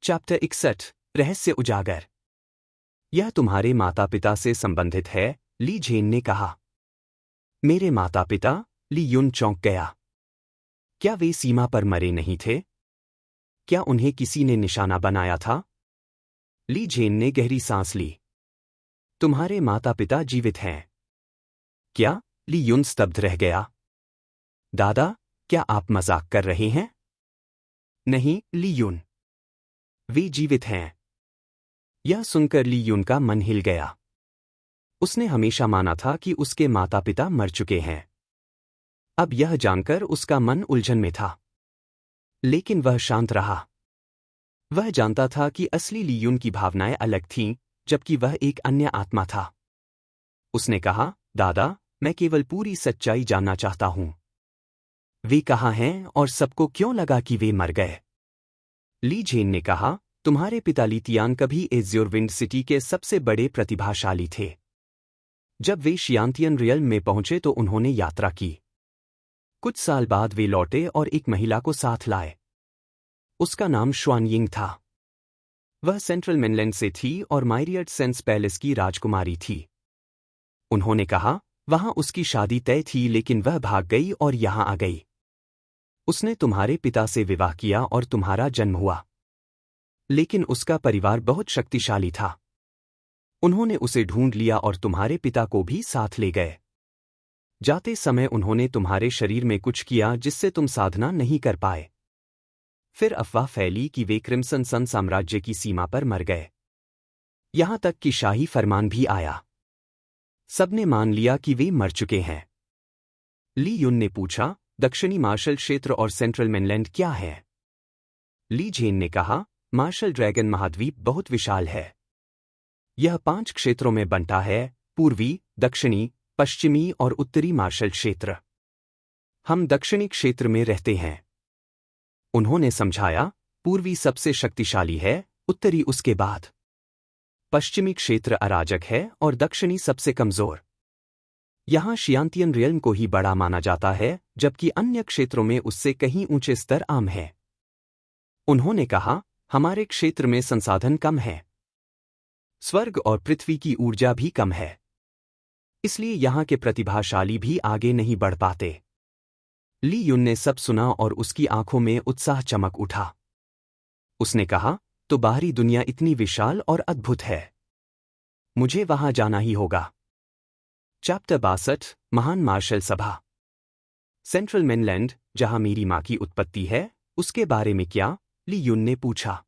Chapter 61 रहस्य उजागर। यह तुम्हारे माता पिता से संबंधित है, ली झेन ने कहा। मेरे माता पिता? ली युन चौंक गया। क्या वे सीमा पर मरे नहीं थे? क्या उन्हें किसी ने निशाना बनाया था? ली झेन ने गहरी सांस ली। तुम्हारे माता पिता जीवित हैं? क्या? ली युन स्तब्ध रह गया। दादा, क्या आप मजाक कर रहे हैं? नहीं, ली युन, वे जीवित हैं। यह सुनकर ली युन का मन हिल गया। उसने हमेशा माना था कि उसके माता पिता मर चुके हैं। अब यह जानकर उसका मन उलझन में था। लेकिन वह शांत रहा। वह जानता था कि असली ली युन की भावनाएं अलग थीं, जबकि वह एक अन्य आत्मा था। उसने कहा, दादा, मैं केवल पूरी सच्चाई जानना चाहता हूं। वे कहाँ हैं और सबको क्यों लगा कि वे मर गए? ली झेन ने कहा, तुम्हारे पिता ली तियान कभी एज्योर विंड सिटी के सबसे बड़े प्रतिभाशाली थे। जब वे शियांतियन रियल्म में पहुंचे तो उन्होंने यात्रा की। कुछ साल बाद वे लौटे और एक महिला को साथ लाए। उसका नाम शुआनयिंग था। वह सेंट्रल मेनलैंड से थी और मायरियट सेंस पैलेस की राजकुमारी थी। उन्होंने कहा, वहां उसकी शादी तय थी, लेकिन वह भाग गई और यहां आ गई। उसने तुम्हारे पिता से विवाह किया और तुम्हारा जन्म हुआ। लेकिन उसका परिवार बहुत शक्तिशाली था। उन्होंने उसे ढूंढ लिया और तुम्हारे पिता को भी साथ ले गए। जाते समय उन्होंने तुम्हारे शरीर में कुछ किया जिससे तुम साधना नहीं कर पाए। फिर अफवाह फैली कि वे क्रिम्सन सन साम्राज्य की सीमा पर मर गए। यहां तक कि शाही फरमान भी आया। सबने मान लिया कि वे मर चुके हैं। ली युन ने पूछा, दक्षिणी मार्शल क्षेत्र और सेंट्रल मेनलैंड क्या है? ली झेन ने कहा, मार्शल ड्रैगन महाद्वीप बहुत विशाल है। यह 5 क्षेत्रों में बंटा है, पूर्वी, दक्षिणी, पश्चिमी और उत्तरी मार्शल क्षेत्र। हम दक्षिणी क्षेत्र में रहते हैं। उन्होंने समझाया, पूर्वी सबसे शक्तिशाली है, उत्तरी उसके बाद। पश्चिमी क्षेत्र अराजक है और दक्षिणी सबसे कमजोर। यहां शियांतियन रियल्म को ही बड़ा माना जाता है, जबकि अन्य क्षेत्रों में उससे कहीं ऊंचे स्तर आम है। उन्होंने कहा, हमारे क्षेत्र में संसाधन कम है। स्वर्ग और पृथ्वी की ऊर्जा भी कम है। इसलिए यहां के प्रतिभाशाली भी आगे नहीं बढ़ पाते। ली युन ने सब सुना और उसकी आंखों में उत्साह चमक उठा। उसने कहा, तो बाहरी दुनिया इतनी विशाल और अद्भुत है। मुझे वहां जाना ही होगा। चैप्टर 62 महान मार्शल सभा। सेंट्रल मेनलैंड, जहां मेरी मां की उत्पत्ति है, उसके बारे में क्या? ली युन ने पूछा।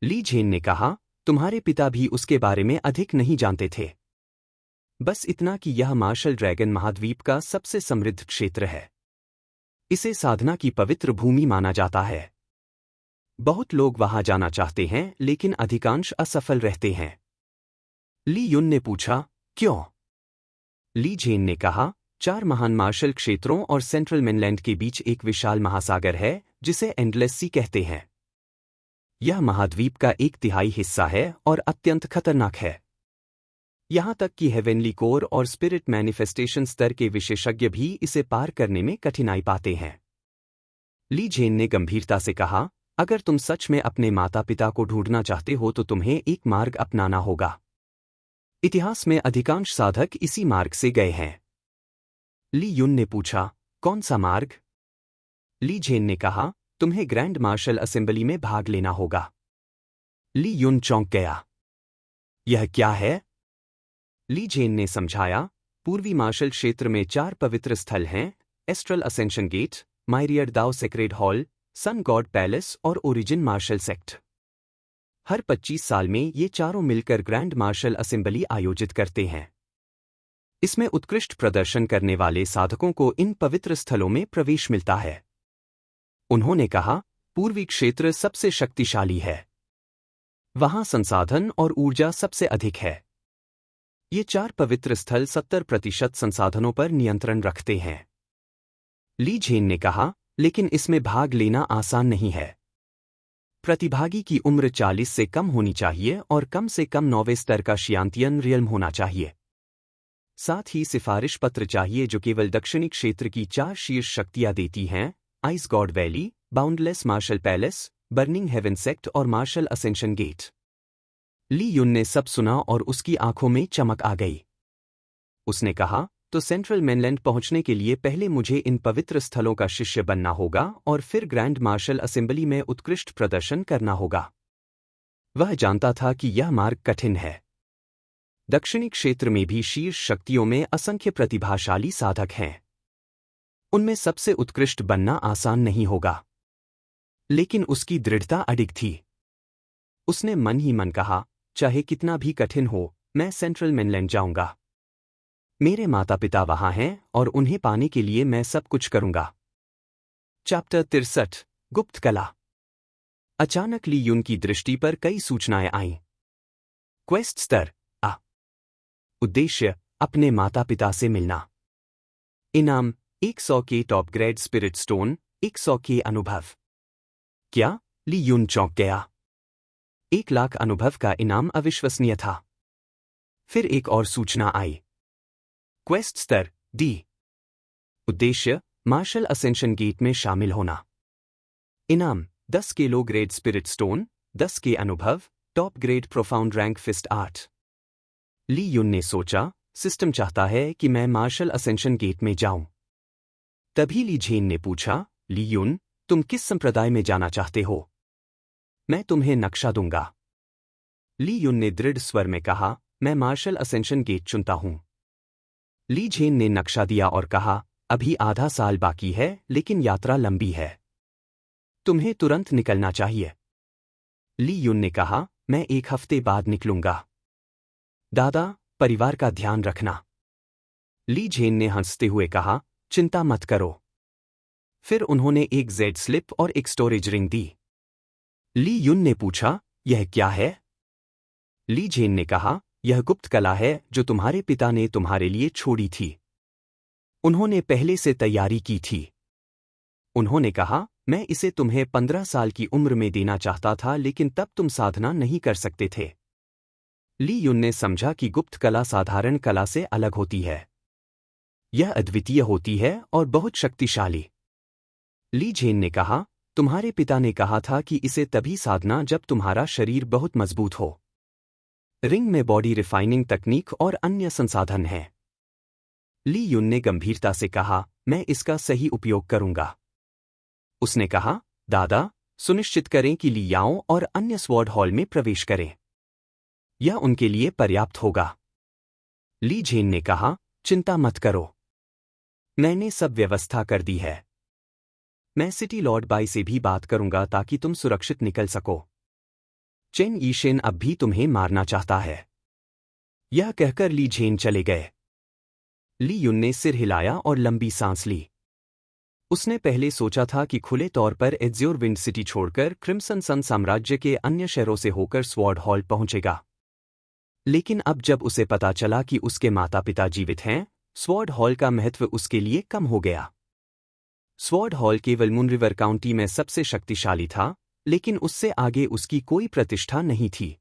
ली झेन ने कहा, तुम्हारे पिता भी उसके बारे में अधिक नहीं जानते थे। बस इतना कि यह मार्शल ड्रैगन महाद्वीप का सबसे समृद्ध क्षेत्र है। इसे साधना की पवित्र भूमि माना जाता है। बहुत लोग वहां जाना चाहते हैं, लेकिन अधिकांश असफल रहते हैं। ली युन ने पूछा, क्यों? ली झेन ने कहा, 4 महान मार्शल क्षेत्रों और सेंट्रल मेनलैंड के बीच एक विशाल महासागर है, जिसे एंडलेस सी कहते हैं। यह महाद्वीप का 1/3 हिस्सा है और अत्यंत खतरनाक है। यहां तक कि हेवेनली कोर और स्पिरिट मैनिफेस्टेशन स्तर के विशेषज्ञ भी इसे पार करने में कठिनाई पाते हैं। ली झेन ने गंभीरता से कहा, अगर तुम सच में अपने माता पिता को ढूंढना चाहते हो तो तुम्हें एक मार्ग अपनाना होगा। इतिहास में अधिकांश साधक इसी मार्ग से गए हैं। ली युन ने पूछा, कौन सा मार्ग? ली झेन ने कहा, तुम्हें ग्रैंड मार्शल असेंबली में भाग लेना होगा। ली युन चौंक गया। यह क्या है? ली झेन ने समझाया, पूर्वी मार्शल क्षेत्र में 4 पवित्र स्थल हैं, astral ascension Gate, Myriad Dao Sacred Hall, Sun God Palace और ओरिजिन मार्शल सेक्ट। हर 25 साल में ये चारों मिलकर ग्रैंड मार्शल असेंबली आयोजित करते हैं। इसमें उत्कृष्ट प्रदर्शन करने वाले साधकों को इन पवित्र स्थलों में प्रवेश मिलता है। उन्होंने कहा, पूर्वी क्षेत्र सबसे शक्तिशाली है। वहां संसाधन और ऊर्जा सबसे अधिक है। ये 4 पवित्र स्थल 70% संसाधनों पर नियंत्रण रखते हैं। ली झेन ने कहा, लेकिन इसमें भाग लेना आसान नहीं है। प्रतिभागी की उम्र 40 से कम होनी चाहिए और कम से कम 9वें स्तर का शियांतियन रियल्म होना चाहिए। साथ ही सिफारिश पत्र चाहिए जो केवल दक्षिणी क्षेत्र की 4 शीर्ष शक्तियां देती हैं, Ice God Valley, Boundless Martial Palace, Burning Heaven Sect और Martial Ascension Gate. Li Yun ने सब सुना और उसकी आंखों में चमक आ गई। उसने कहा, तो सेंट्रल मेनलैंड पहुंचने के लिए पहले मुझे इन पवित्र स्थलों का शिष्य बनना होगा और फिर ग्रैंड मार्शल असेंबली में उत्कृष्ट प्रदर्शन करना होगा। वह जानता था कि यह मार्ग कठिन है। दक्षिणी क्षेत्र में भी शीर्ष शक्तियों में असंख्य प्रतिभाशाली साधक हैं। उनमें सबसे उत्कृष्ट बनना आसान नहीं होगा। लेकिन उसकी दृढ़ता अडिग थी। उसने मन ही मन कहा, चाहे कितना भी कठिन हो, मैं सेंट्रल मेनलैंड जाऊंगा। मेरे माता पिता वहां हैं और उन्हें पाने के लिए मैं सब कुछ करूंगा। चैप्टर 63 गुप्त कला। अचानक ली युन की दृष्टि पर कई सूचनाएं आईं। क्वेस्ट स्तर आ। उद्देश्य अपने माता पिता से मिलना। इनाम 100 के टॉप ग्रेड स्पिरिट स्टोन, 100 के अनुभव। क्या? ली युन चौंक गया। 1,00,000 अनुभव का इनाम अविश्वसनीय था। फिर एक और सूचना आई। क्वेस्ट स्तर डी। उद्देश्य मार्शल असेंशन गेट में शामिल होना। इनाम 10 के लो ग्रेड स्पिरिट स्टोन, 10 के अनुभव, top grade profound rank fist art. Li Yun ने सोचा, सिस्टम चाहता है कि मैं मार्शल असेंशन गेट में जाऊं। तभी ली झेन ने पूछा, ली युन, तुम किस संप्रदाय में जाना चाहते हो? मैं तुम्हें नक्शा दूंगा। ली युन ने दृढ़ स्वर में कहा, मैं मार्शल असेंशन गेट चुनता हूं। ली झेन ने नक्शा दिया और कहा, अभी आधा साल बाकी है लेकिन यात्रा लंबी है। तुम्हें तुरंत निकलना चाहिए। ली युन ने कहा, मैं 1 हफ्ते बाद निकलूंगा। दादा, परिवार का ध्यान रखना। ली झेन ने हंसते हुए कहा, चिंता मत करो। फिर उन्होंने एक जेड स्लिप और एक स्टोरेज रिंग दी। ली युन ने पूछा, यह क्या है? ली झेन ने कहा, यह गुप्त कला है जो तुम्हारे पिता ने तुम्हारे लिए छोड़ी थी। उन्होंने पहले से तैयारी की थी। उन्होंने कहा, मैं इसे तुम्हें 15 साल की उम्र में देना चाहता था लेकिन तब तुम साधना नहीं कर सकते थे। ली युन ने समझा कि गुप्त कला साधारण कला से अलग होती है। यह अद्वितीय होती है और बहुत शक्तिशाली। ली झेन ने कहा, तुम्हारे पिता ने कहा था कि इसे तभी साधना जब तुम्हारा शरीर बहुत मजबूत हो। रिंग में बॉडी रिफाइनिंग तकनीक और अन्य संसाधन हैं। ली युन ने गंभीरता से कहा, मैं इसका सही उपयोग करूंगा। उसने कहा, दादा, सुनिश्चित करें कि ली याओ और अन्य स्वॉर्ड हॉल में प्रवेश करें। यह उनके लिए पर्याप्त होगा। ली झेन ने कहा, चिंता मत करो। मैंने सब व्यवस्था कर दी है। मैं सिटी लॉर्ड बाई से भी बात करूंगा ताकि तुम सुरक्षित निकल सको। चेन यीशेन अब भी तुम्हें मारना चाहता है। यह कहकर ली झेन चले गए। ली युन ने सिर हिलाया और लंबी सांस ली। उसने पहले सोचा था कि खुले तौर पर एज्योर विंड सिटी छोड़कर क्रिम्सन सन साम्राज्य के अन्य शहरों से होकर स्वॉर्ड हॉल पहुंचेगा। लेकिन अब जब उसे पता चला कि उसके माता पिता जीवित हैं, स्वॉर्ड हॉल का महत्व उसके लिए कम हो गया। स्वॉर्ड हॉल केवल मून रिवर काउंटी में सबसे शक्तिशाली था, लेकिन उससे आगे उसकी कोई प्रतिष्ठा नहीं थी।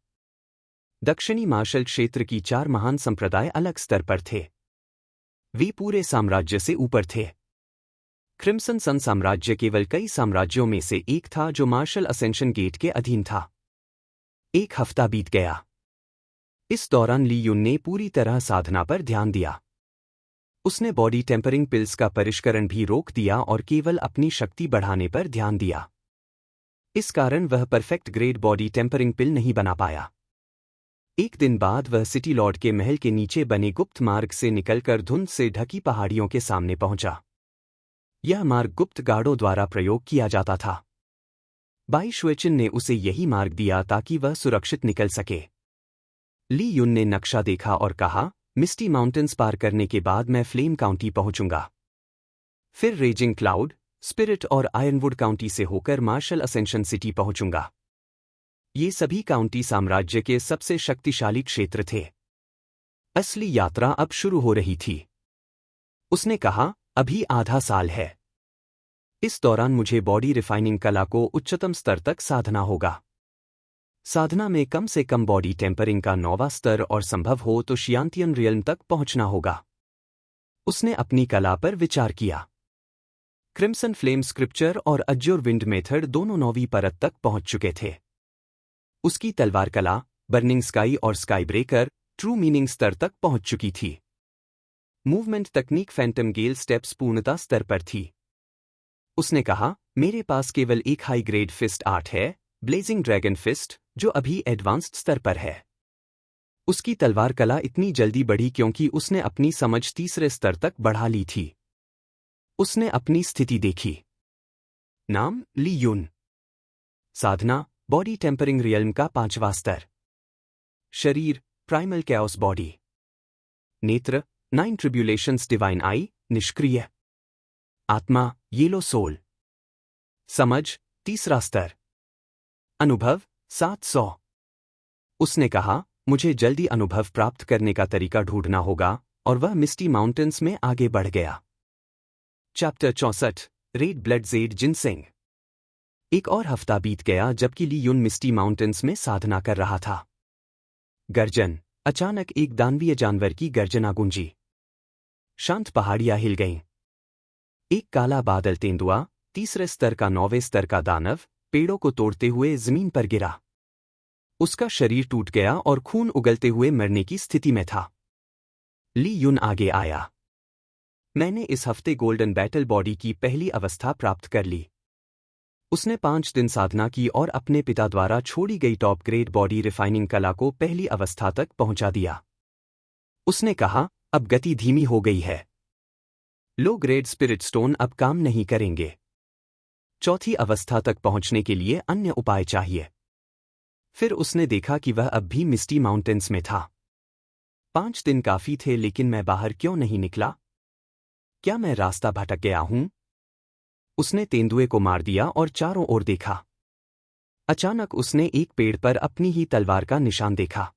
दक्षिणी मार्शल क्षेत्र की 4 महान संप्रदाय अलग स्तर पर थे। वे पूरे साम्राज्य से ऊपर थे। क्रिम्सन सन साम्राज्य केवल कई साम्राज्यों में से एक था जो मार्शल असेंशन गेट के अधीन था। 1 हफ्ता बीत गया। इस दौरान ली युन ने पूरी तरह साधना पर ध्यान दिया। उसने बॉडी टेम्परिंग पिल्स का परिष्करण भी रोक दिया और केवल अपनी शक्ति बढ़ाने पर ध्यान दिया। इस कारण वह परफेक्ट ग्रेड बॉडी टेम्परिंग पिल नहीं बना पाया। एक दिन बाद वह सिटी लॉर्ड के महल के नीचे बने गुप्त मार्ग से निकलकर धुंध से ढकी पहाड़ियों के सामने पहुंचा। यह मार्ग गुप्त गार्डों द्वारा प्रयोग किया जाता था। बाई शुएचिन ने उसे यही मार्ग दिया ताकि वह सुरक्षित निकल सके। ली युन ने नक्शा देखा और कहा, मिस्टी माउंटेन्स पार करने के बाद मैं फ्लेम काउंटी पहुंचूंगा। फिर रेजिंग क्लाउड, स्पिरिट और आयरनवुड काउंटी से होकर मार्शल असेंशन सिटी पहुंचूंगा। ये सभी काउंटी साम्राज्य के सबसे शक्तिशाली क्षेत्र थे। असली यात्रा अब शुरू हो रही थी। उसने कहा, अभी आधा साल है। इस दौरान मुझे बॉडी रिफाइनिंग कला को उच्चतम स्तर तक साधना होगा। साधना में कम से कम बॉडी टेम्परिंग का 9वां स्तर और संभव हो तो शियांतियन रियल्म तक पहुंचना होगा। उसने अपनी कला पर विचार किया। क्रिम्सन फ्लेम स्क्रिप्चर और अज्योर विंड मेथड दोनों 9वीं परत तक पहुंच चुके थे। उसकी तलवार कला, बर्निंग स्काई और स्काई ब्रेकर, ट्रू मीनिंग स्तर तक पहुंच चुकी थी। मूवमेंट तकनीक फैंटम गेल स्टेप्स पूर्णता स्तर पर थी। उसने कहा, मेरे पास केवल एक हाई ग्रेड फिस्ट आर्ट है, ब्लेजिंग ड्रैगन फिस्ट, जो अभी एडवांस्ड स्तर पर है। उसकी तलवार कला इतनी जल्दी बढ़ी क्योंकि उसने अपनी समझ तीसरे स्तर तक बढ़ा ली थी। उसने अपनी स्थिति देखी। नाम ली युन। साधना बॉडी टेम्परिंग रियल्म का 5वां स्तर। शरीर प्राइमल कैओस बॉडी। नेत्र 9 ट्रिब्यूलेशंस डिवाइन आई निष्क्रिय। आत्मा येलो सोल। समझ तीसरा स्तर। अनुभव 700। उसने कहा, मुझे जल्दी अनुभव प्राप्त करने का तरीका ढूंढना होगा, और वह मिस्टी माउंटेन्स में आगे बढ़ गया। Chapter 64 red blood Z ginseng. एक और हफ्ता बीत गया जबकि ली युन मिस्टी माउंटेन्स में साधना कर रहा था। गर्जन। अचानक एक दानवीय जानवर की गर्जना गूंजी। शांत पहाड़ियां हिल गईं। एक काला बादल तेंदुआ, तीसरे स्तर का 9वें स्तर का दानव, पेड़ों को तोड़ते हुए जमीन पर गिरा। उसका शरीर टूट गया और खून उगलते हुए मरने की स्थिति में था। ली युन आगे आया। मैंने इस हफ्ते गोल्डन बैटल बॉडी की पहली अवस्था प्राप्त कर ली। उसने 5 दिन साधना की और अपने पिता द्वारा छोड़ी गई टॉप ग्रेड बॉडी रिफाइनिंग कला को पहली अवस्था तक पहुंचा दिया। उसने कहा, अब गति धीमी हो गई है। लो ग्रेड स्पिरिट स्टोन अब काम नहीं करेंगे। चौथी अवस्था तक पहुंचने के लिए अन्य उपाय चाहिए। फिर उसने देखा कि वह अब भी मिस्टी माउंटेन्स में था। 5 दिन काफी थे, लेकिन मैं बाहर क्यों नहीं निकला? क्या मैं रास्ता भटक गया हूं? उसने तेंदुए को मार दिया और चारों ओर देखा। अचानक उसने एक पेड़ पर अपनी ही तलवार का निशान देखा।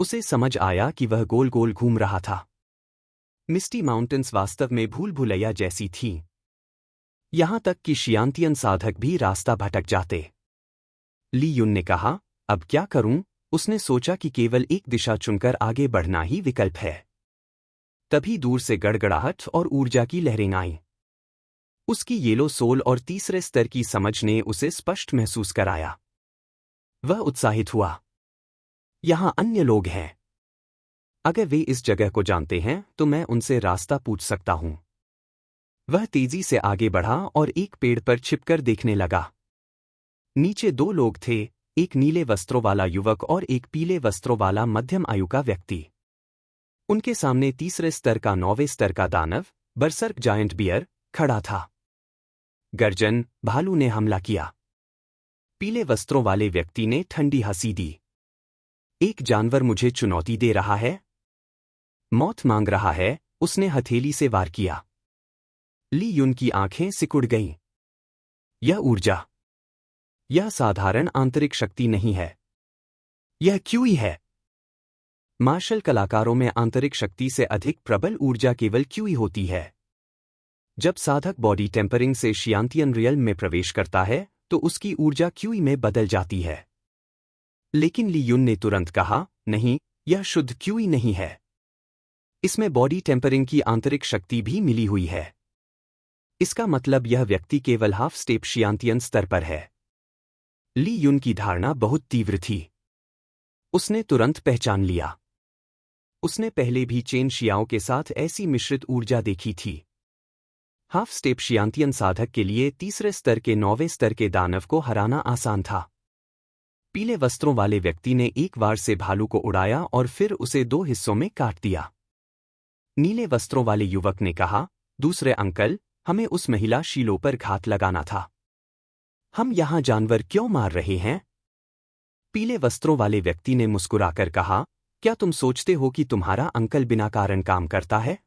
उसे समझ आया कि वह गोल गोल घूम रहा था। मिस्टी माउंटेन्स वास्तव में भूल भुलैया जैसी थीं। यहां तक कि शियांतियन साधक भी रास्ता भटक जाते। ली युन ने कहा, अब क्या करूं? उसने सोचा कि केवल एक दिशा चुनकर आगे बढ़ना ही विकल्प है। तभी दूर से गड़गड़ाहट और ऊर्जा की लहरें आईं। उसकी येलो सोल और तीसरे स्तर की समझ ने उसे स्पष्ट महसूस कराया। वह उत्साहित हुआ। यहां अन्य लोग हैं। अगर वे इस जगह को जानते हैं तो मैं उनसे रास्ता पूछ सकता हूं। वह तेजी से आगे बढ़ा और एक पेड़ पर छिपकर देखने लगा। नीचे 2 लोग थे, एक नीले वस्त्रों वाला युवक और एक पीले वस्त्रों वाला मध्यम आयु का व्यक्ति। उनके सामने तीसरे स्तर का 9वें स्तर का दानव, बरसर्क जायंट बियर, खड़ा था। गर्जन भालू ने हमला किया। पीले वस्त्रों वाले व्यक्ति ने ठंडी हंसी दी। एक जानवर मुझे चुनौती दे रहा है? मौत मांग रहा है? उसने हथेली से वार किया। ली युन की आंखें सिकुड़ गईं। यह ऊर्जा। यह साधारण आंतरिक शक्ति नहीं है। यह क्यूई है। मार्शल कलाकारों में आंतरिक शक्ति से अधिक प्रबल ऊर्जा केवल क्यूई होती है। जब साधक बॉडी टेम्परिंग से शियांतियन रियल्म में प्रवेश करता है तो उसकी ऊर्जा क्यूई में बदल जाती है। लेकिन ली युन ने तुरंत कहा, नहीं, यह शुद्ध क्यूई नहीं है। इसमें बॉडी टेम्परिंग की आंतरिक शक्ति भी मिली हुई है। इसका मतलब यह व्यक्ति केवल हाफ स्टेप शियांतियन स्तर पर है। ली युन की धारणा बहुत तीव्र थी। उसने तुरंत पहचान लिया। उसने पहले भी चेन शियाओं के साथ ऐसी मिश्रित ऊर्जा देखी थी। हाफ स्टेप शियांतियन साधक के लिए तीसरे स्तर के 9वें स्तर के दानव को हराना आसान था। पीले वस्त्रों वाले व्यक्ति ने एक बार से भालू को उड़ाया और फिर उसे 2 हिस्सों में काट दिया। नीले वस्त्रों वाले युवक ने कहा, दूसरे अंकल, हमें उस महिला शीलो पर घात लगाना था। हम यहां जानवर क्यों मार रहे हैं? पीले वस्त्रों वाले व्यक्ति ने मुस्कुराकर कहा, क्या तुम सोचते हो कि तुम्हारा अंकल बिना कारण काम करता है?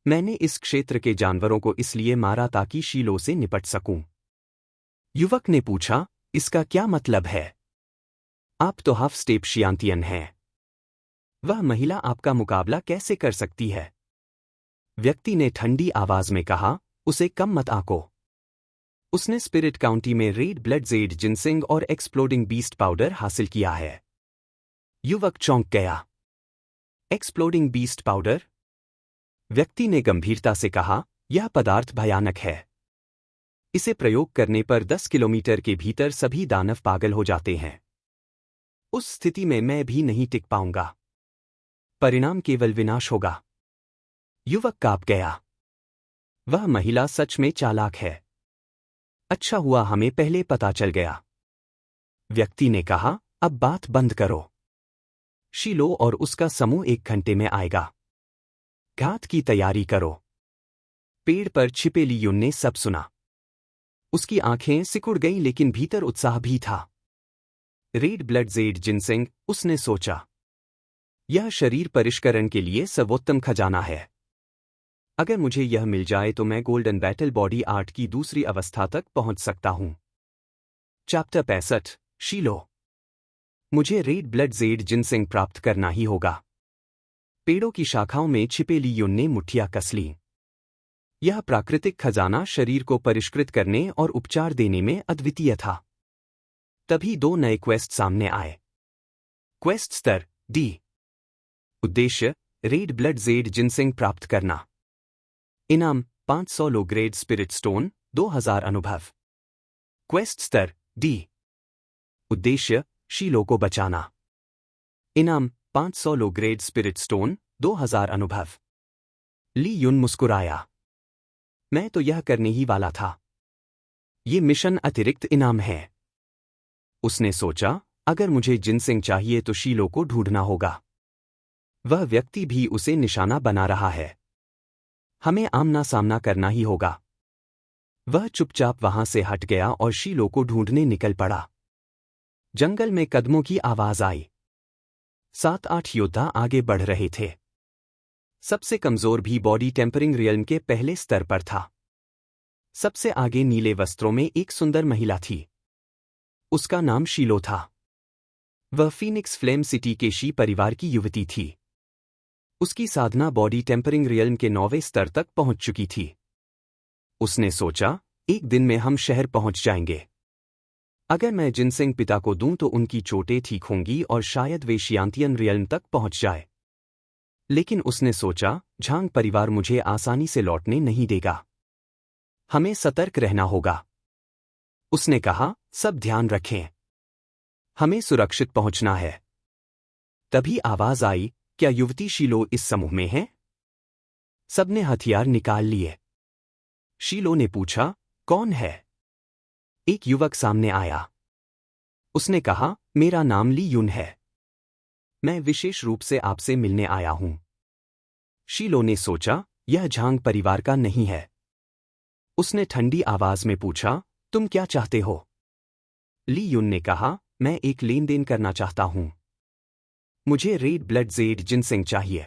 मैंने इस क्षेत्र के जानवरों को इसलिए मारा ताकि शीलो से निपट सकूं। युवक ने पूछा, इसका क्या मतलब है? आप तो हाफ स्टेप शियांतियन हैं। वह महिला आपका मुकाबला कैसे कर सकती है? व्यक्ति ने ठंडी आवाज में कहा, उसे कम मत आंको। उसने स्पिरिट काउंटी में रेड ब्लड ज़ेड जिनसिंग और एक्सप्लोडिंग बीस्ट पाउडर हासिल किया है। युवक चौंक गया। Exploding beast powder? व्यक्ति ने गंभीरता से कहा, यह पदार्थ भयानक है। इसे प्रयोग करने पर 10 किलोमीटर के भीतर सभी दानव पागल हो जाते हैं। उस स्थिति में मैं भी नहीं टिक पाऊंगा। परिणाम केवल विनाश होगा। युवक कांप गया। वह महिला सच में चालाक है। अच्छा हुआ हमें पहले पता चल गया। व्यक्ति ने कहा, अब बात बंद करो। शीलो और उसका समूह 1 घंटे में आएगा। घात की तैयारी करो। पेड़ पर छिपे ली युन ने सब सुना। उसकी आंखें सिकुड़ गईं लेकिन भीतर उत्साह भी था। रेड ब्लड जेड जिनसेंग, उसने सोचा। यह शरीर परिष्करण के लिए सर्वोत्तम खजाना है। अगर मुझे यह मिल जाए तो मैं गोल्डन बैटल बॉडी आर्ट की दूसरी अवस्था तक पहुंच सकता हूं। चैप्टर 65, शीलो। मुझे रेड ब्लड जेड जिनसेंग प्राप्त करना ही होगा। पेड़ों की शाखाओं में छिपे ली युन ने मुट्ठियां कस लीं। यह प्राकृतिक खजाना शरीर को परिष्कृत करने और उपचार देने में अद्वितीय था। तभी 2 नए क्वेस्ट सामने आए। क्वेस्ट स्तर डी। उद्देश्य, रेड ब्लड जेड जिनसेंग प्राप्त करना। इनाम, 500 लो ग्रेड स्पिरिट स्टोन, 2000 अनुभव। क्वेस्ट स्तर डी। उद्देश्य, शीलो को बचाना। इनाम, 500 लो ग्रेड स्पिरिट स्टोन, 2000 अनुभव। ली युन मुस्कुराया। मैं तो यह करने ही वाला था। ये मिशन अतिरिक्त इनाम है। उसने सोचा, अगर मुझे जिनसेंग चाहिए तो शीलो को ढूंढना होगा। वह व्यक्ति भी उसे निशाना बना रहा है। हमें आमना सामना करना ही होगा। वह चुपचाप वहां से हट गया और शीलो को ढूंढने निकल पड़ा। जंगल में कदमों की आवाज आई। 7-8 योद्धा आगे बढ़ रहे थे। सबसे कमजोर भी बॉडी टेम्परिंग रियल्म के पहले स्तर पर था। सबसे आगे नीले वस्त्रों में एक सुंदर महिला थी। उसका नाम शीलो था। वह फीनिक्स फ्लेम सिटी के शी परिवार की युवती थी। उसकी साधना बॉडी टेम्परिंग रियल्म के 9वें स्तर तक पहुंच चुकी थी। उसने सोचा, एक दिन में हम शहर पहुंच जाएंगे। अगर मैं जिनसेंग पिता को दूं तो उनकी चोटें ठीक होंगी और शायद वे शियांतियन रियल्म तक पहुंच जाए। लेकिन उसने सोचा, झांग परिवार मुझे आसानी से लौटने नहीं देगा। हमें सतर्क रहना होगा। उसने कहा, सब ध्यान रखें। हमें सुरक्षित पहुंचना है। तभी आवाज आई, क्या युवती शीलो इस समूह में है? सबने हथियार निकाल लिए। शीलो ने पूछा, कौन है? एक युवक सामने आया। उसने कहा, मेरा नाम ली युन है। मैं विशेष रूप से आपसे मिलने आया हूं। शीलो ने सोचा, यह झांग परिवार का नहीं है। उसने ठंडी आवाज में पूछा, तुम क्या चाहते हो? ली युन ने कहा, मैं एक लेन देन करना चाहता हूं। मुझे रेड ब्लड जेड जिनसेंग चाहिए।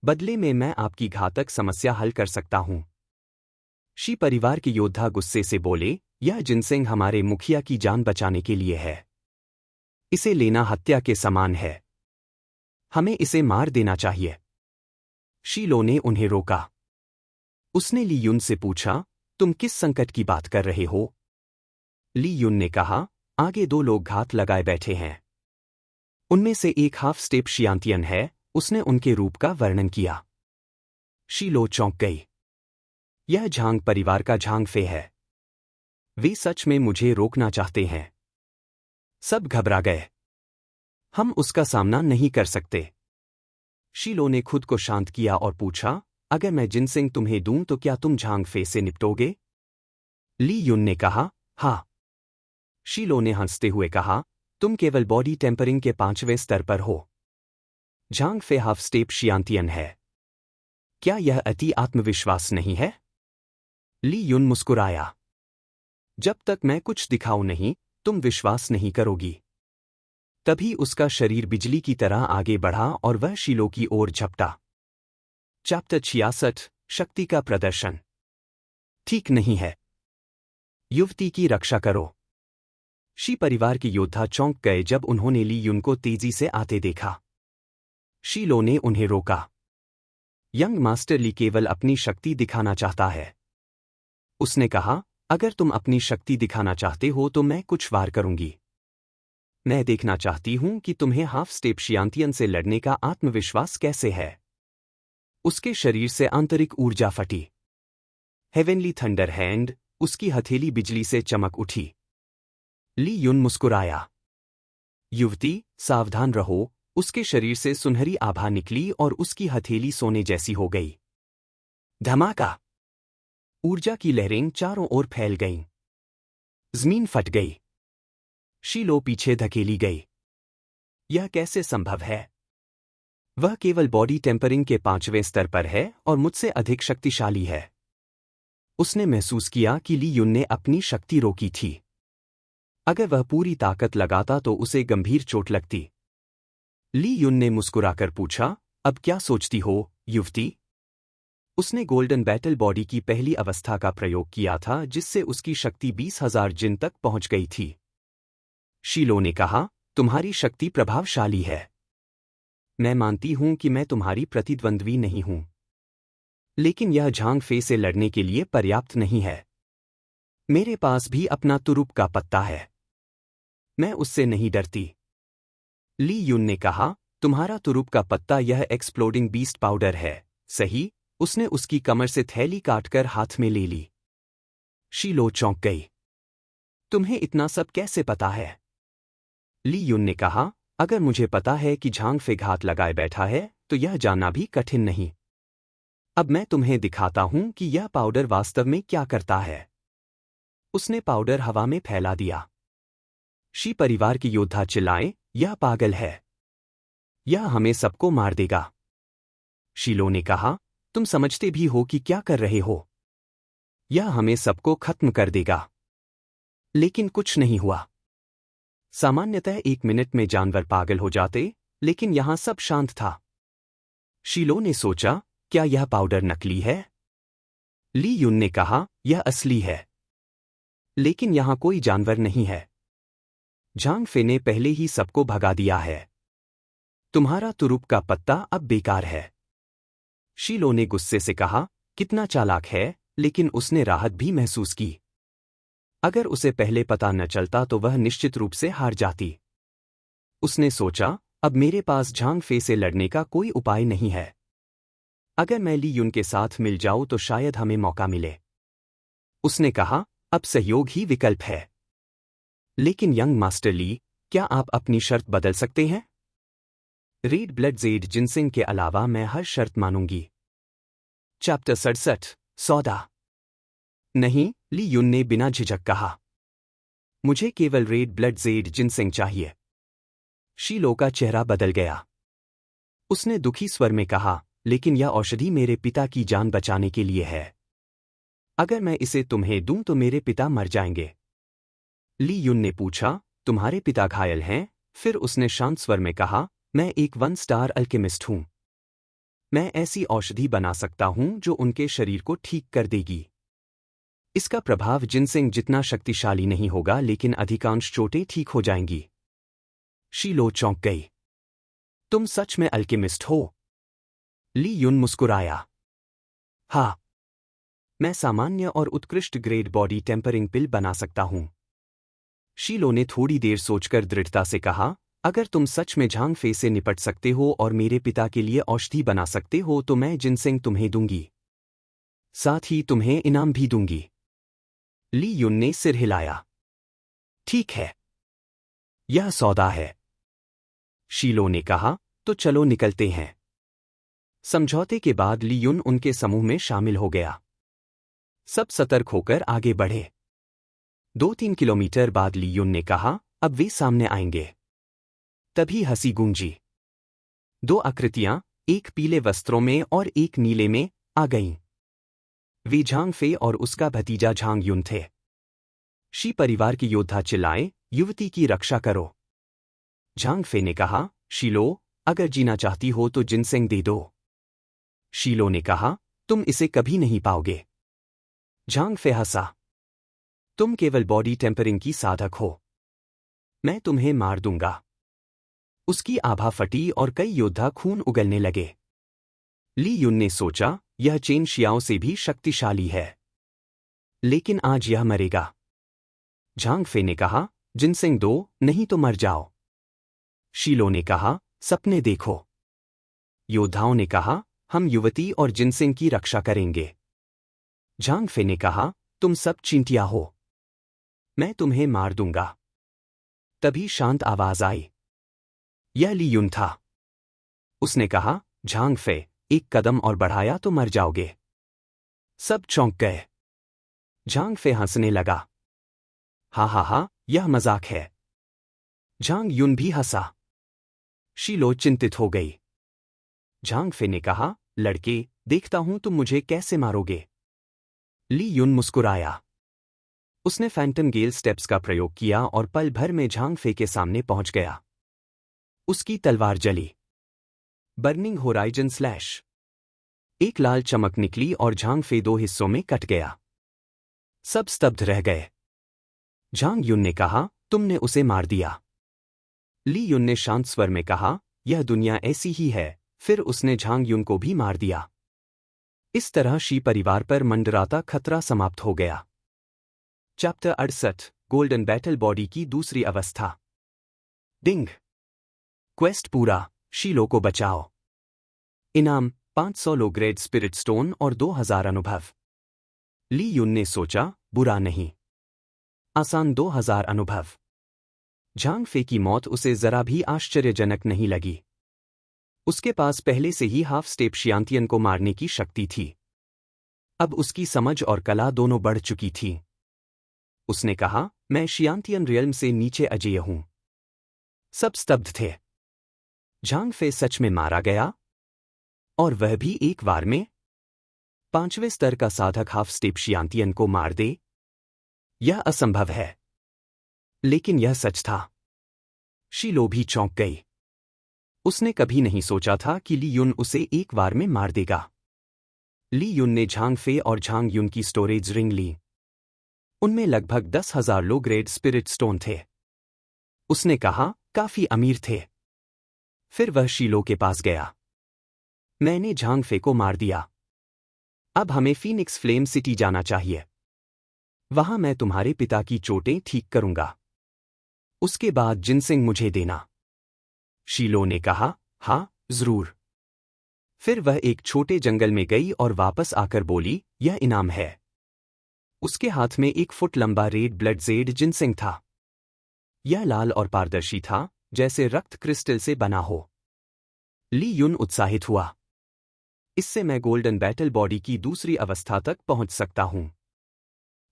बदले में मैं आपकी घातक समस्या हल कर सकता हूं। शी परिवार के योद्धा गुस्से से बोले, यह जिनसेंग हमारे मुखिया की जान बचाने के लिए है। इसे लेना हत्या के समान है। हमें इसे मार देना चाहिए। शीलो ने उन्हें रोका। उसने ली युन से पूछा, तुम किस संकट की बात कर रहे हो? ली युन ने कहा, आगे 2 लोग घात लगाए बैठे हैं। उनमें से एक हाफ स्टेप शियांतियन है। उसने उनके रूप का वर्णन किया। शीलो चौंक गई। यह झांग परिवार का झांग फे है। वे सच में मुझे रोकना चाहते हैं। सब घबरा गए। हम उसका सामना नहीं कर सकते। शीलो ने खुद को शांत किया और पूछा, अगर मैं जिनसेंग तुम्हें दूं तो क्या तुम झांग फे से निपटोगे? ली युन ने कहा, हाँ। शीलो ने हंसते हुए कहा, तुम केवल बॉडी टेम्परिंग के 5वें स्तर पर हो। झांग फे हाफ स्टेप शियांतियन है। क्या यह अति आत्मविश्वास नहीं है? ली युन मुस्कुराया। जब तक मैं कुछ दिखाऊं नहीं, तुम विश्वास नहीं करोगी। तभी उसका शरीर बिजली की तरह आगे बढ़ा और वह शीलो की ओर झपटा। चैप्टर 66, शक्ति का प्रदर्शन। ठीक नहीं है। युवती की रक्षा करो। शी परिवार के योद्धा चौंक गए जब उन्होंने ली युन को तेजी से आते देखा। शीलो ने उन्हें रोका। यंग मास्टर ली केवल अपनी शक्ति दिखाना चाहता है। उसने कहा, अगर तुम अपनी शक्ति दिखाना चाहते हो तो मैं कुछ वार करूंगी। मैं देखना चाहती हूं कि तुम्हें हाफ स्टेप शियांतियन से लड़ने का आत्मविश्वास कैसे है। उसके शरीर से आंतरिक ऊर्जा फटी। हेवेनली थंडर हैंड, उसकी हथेली बिजली से चमक उठी। ली युन मुस्कुराया। युवती, सावधान रहो। उसके शरीर से सुनहरी आभा निकली और उसकी हथेली सोने जैसी हो गई। धमाका! ऊर्जा की लहरें चारों ओर फैल गईं। जमीन फट गई। शीलो पीछे धकेली गई। यह कैसे संभव है? वह केवल बॉडी टेम्परिंग के 5वें स्तर पर है और मुझसे अधिक शक्तिशाली है। उसने महसूस किया कि ली युन ने अपनी शक्ति रोकी थी। अगर वह पूरी ताकत लगाता तो उसे गंभीर चोट लगती। ली युन ने मुस्कुराकर पूछा, अब क्या सोचती हो, युवती? उसने गोल्डन बैटल बॉडी की पहली अवस्था का प्रयोग किया था जिससे उसकी शक्ति 20,000 जिन तक पहुंच गई थी। शीलो ने कहा, तुम्हारी शक्ति प्रभावशाली है। मैं मानती हूं कि मैं तुम्हारी प्रतिद्वंद्वी नहीं हूं। लेकिन यह झांग फे से लड़ने के लिए पर्याप्त नहीं है। मेरे पास भी अपना तुरुप का पत्ता है। मैं उससे नहीं डरती। ली युन ने कहा, तुम्हारा तुरुप का पत्ता यह एक्सप्लोडिंग बीस्ट पाउडर है, सही? उसने उसकी कमर से थैली काटकर हाथ में ले ली। शीलो चौंक गई। तुम्हें इतना सब कैसे पता है? ली युन ने कहा, अगर मुझे पता है कि झांग फे घात लगाए बैठा है तो यह जानना भी कठिन नहीं। अब मैं तुम्हें दिखाता हूं कि यह पाउडर वास्तव में क्या करता है। उसने पाउडर हवा में फैला दिया। शी परिवार के योद्धा चिल्लाए, यह पागल है। यह हमें सबको मार देगा। शीलो ने कहा, तुम समझते भी हो कि क्या कर रहे हो? यह हमें सबको खत्म कर देगा। लेकिन कुछ नहीं हुआ। सामान्यतः 1 मिनट में जानवर पागल हो जाते, लेकिन यहां सब शांत था। शीलो ने सोचा, क्या यह पाउडर नकली है? ली युन ने कहा, यह असली है। लेकिन यहां कोई जानवर नहीं है। झांग फे ने पहले ही सबको भगा दिया है। तुम्हारा तुरुप का पत्ता अब बेकार है। शीलो ने गुस्से से कहा, कितना चालाक है, लेकिन उसने राहत भी महसूस की। अगर उसे पहले पता न चलता तो वह निश्चित रूप से हार जाती। उसने सोचा, अब मेरे पास झांग फे से लड़ने का कोई उपाय नहीं है। अगर मैं ली युन के साथ मिल जाऊं तो शायद हमें मौका मिले। उसने कहा, अब सहयोग ही विकल्प है। लेकिन यंग मास्टर ली, क्या आप अपनी शर्त बदल सकते हैं? रेड ब्लड जेड जिनसिंग के अलावा मैं हर शर्त मानूंगी। चैप्टर 67 सौदा। नहीं, ली युन ने बिना झिझक कहा। मुझे केवल रेड ब्लड जेड जिनसिंग चाहिए। शीलो का चेहरा बदल गया। उसने दुखी स्वर में कहा, लेकिन यह औषधि मेरे पिता की जान बचाने के लिए है। अगर मैं इसे तुम्हें दूं तो मेरे पिता मर जाएंगे। ली युन ने पूछा, तुम्हारे पिता घायल हैं? फिर उसने शांत स्वर में कहा, मैं एक 1 स्टार अल्केमिस्ट हूं। मैं ऐसी औषधि बना सकता हूं जो उनके शरीर को ठीक कर देगी। इसका प्रभाव जिनसिंग जितना शक्तिशाली नहीं होगा लेकिन अधिकांश चोटें ठीक हो जाएंगी। शीलो चौंक गई। तुम सच में अल्केमिस्ट हो? ली युन मुस्कुराया। हाँ। मैं सामान्य और उत्कृष्ट ग्रेड बॉडी टेम्परिंग पिल बना सकता हूं। शीलो ने थोड़ी देर सोचकर दृढ़ता से कहा, अगर तुम सच में झांग फे से निपट सकते हो और मेरे पिता के लिए औषधि बना सकते हो तो मैं जिनसिंग तुम्हें दूंगी। साथ ही तुम्हें इनाम भी दूंगी। ली युन ने सिर हिलाया। ठीक है। यह सौदा है। शीलो ने कहा, तो चलो निकलते हैं। समझौते के बाद ली युन उनके समूह में शामिल हो गया। सब सतर्क होकर आगे बढ़े। 2-3 किलोमीटर बाद ली युन ने कहा, अब वे सामने आएंगे। तभी हंसी गूंजी। 2 आकृतियां, एक पीले वस्त्रों में और एक नीले में, आ गईं। वे झांग फे और उसका भतीजा झांग युन थे। शी परिवार के योद्धा चिल्लाए, युवती की रक्षा करो। झांग फे ने कहा, शीलो, अगर जीना चाहती हो तो जिनसिंग दे दो। शीलो ने कहा, तुम इसे कभी नहीं पाओगे। झांग फे हंसा। तुम केवल बॉडी टेम्परिंग की साधक हो। मैं तुम्हें मार दूंगा। उसकी आभा फटी और कई योद्धा खून उगलने लगे। ली युन ने सोचा, यह चेन शियाओं से भी शक्तिशाली है। लेकिन आज यह मरेगा। झांग फे ने कहा, जिनसिंग दो, नहीं तो मर जाओ। शीलो ने कहा, सपने देखो। योद्धाओं ने कहा, हम युवती और जिनसिंग की रक्षा करेंगे। झांग फे ने कहा, तुम सब चींटियां हो। मैं तुम्हें मार दूंगा। तभी शांत आवाज आई। यह ली युन था। उसने कहा, झांग फे, एक कदम और बढ़ाया तो मर जाओगे। सब चौंक गए। झांग फे हंसने लगा। हा हा हा, यह मजाक है। झांग युन भी हंसा। शीलो चिंतित हो गई। झांग फे ने कहा, लड़के, देखता हूं तुम मुझे कैसे मारोगे। ली युन मुस्कुराया। उसने फैंटम गेल स्टेप्स का प्रयोग किया और पल भर में झांग फे के सामने पहुंच गया। उसकी तलवार जली। Burning horizon slash. एक लाल चमक निकली और झांग फे दो हिस्सों में कट गया। सब स्तब्ध रह गए। झांग युन ने कहा, तुमने उसे मार दिया। ली युन ने शांत स्वर में कहा, यह दुनिया ऐसी ही है। फिर उसने झांग युन को भी मार दिया। इस तरह शी परिवार पर मंडराता खतरा समाप्त हो गया। चैप्टर 68, गोल्डन बैटल बॉडी की दूसरी अवस्था। डिंग। क्वेस्ट पूरा, शीलो को बचाओ। इनाम 500 लो ग्रेड स्पिरिट स्टोन और 2000 अनुभव। ली युन ने सोचा, बुरा नहीं। आसान 2000 अनुभव। झांग फे की मौत उसे जरा भी आश्चर्यजनक नहीं लगी। उसके पास पहले से ही हाफ स्टेप शियांतियन को मारने की शक्ति थी। अब उसकी समझ और कला दोनों बढ़ चुकी थी। उसने कहा, मैं शियांतियन रियल्म से नीचे अजेय हूं। सब स्तब्ध थे। झांग फे सच में मारा गया? और वह भी एक बार में? 5वें स्तर का साधक हाफ स्टेप शियांतियन को मार दे? यह असंभव है। लेकिन यह सच था। शीलो भी चौंक गई। उसने कभी नहीं सोचा था कि ली युन उसे एक बार में मार देगा। ली युन ने झांग फे और झांग युन की स्टोरेज रिंग ली। उनमें लगभग 10,000 लो ग्रेड स्पिरिट स्टोन थे। उसने कहा, काफी अमीर थे। फिर वह शीलो के पास गया। मैंने झांग फे को मार दिया। अब हमें फीनिक्स फ्लेम सिटी जाना चाहिए। वहां मैं तुम्हारे पिता की चोटें ठीक करूंगा। उसके बाद जिनसिंग मुझे देना। शीलो ने कहा, हाँ, जरूर। फिर वह एक छोटे जंगल में गई और वापस आकर बोली, यह इनाम है। उसके हाथ में 1 फुट लंबा रेड ब्लड जेड जिनसिंग था। यह लाल और पारदर्शी था, जैसे रक्त क्रिस्टल से बना हो। ली युन उत्साहित हुआ। इससे मैं गोल्डन बैटल बॉडी की दूसरी अवस्था तक पहुंच सकता हूं।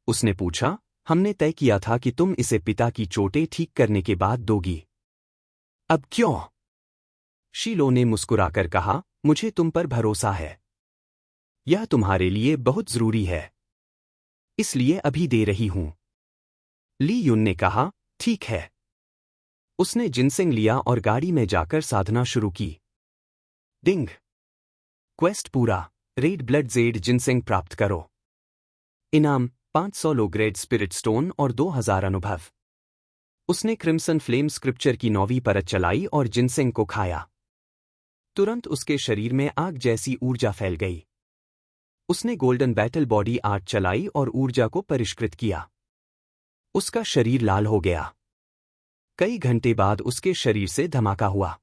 उसने पूछा, हमने तय किया था कि तुम इसे पिता की चोटें ठीक करने के बाद दोगी। अब क्यों? शीलो ने मुस्कुराकर कहा, मुझे तुम पर भरोसा है। यह तुम्हारे लिए बहुत जरूरी है। इसलिए अभी दे रही हूं। ली युन ने कहा, ठीक है। उसने जिनसिंग लिया और गाड़ी में जाकर साधना शुरू की। डिंग। क्वेस्ट पूरा, रेड ब्लड जेड जिनसिंग प्राप्त करो। इनाम 500 लो ग्रेड स्पिरिट स्टोन और 2000 अनुभव। उसने क्रिम्सन फ्लेम स्क्रिप्चर की 9वीं परत चलाई और जिनसिंग को खाया। तुरंत उसके शरीर में आग जैसी ऊर्जा फैल गई। उसने गोल्डन बैटल बॉडी आर्ट चलाई और ऊर्जा को परिष्कृत किया। उसका शरीर लाल हो गया। कई घंटे बाद उसके शरीर से धमाका हुआ।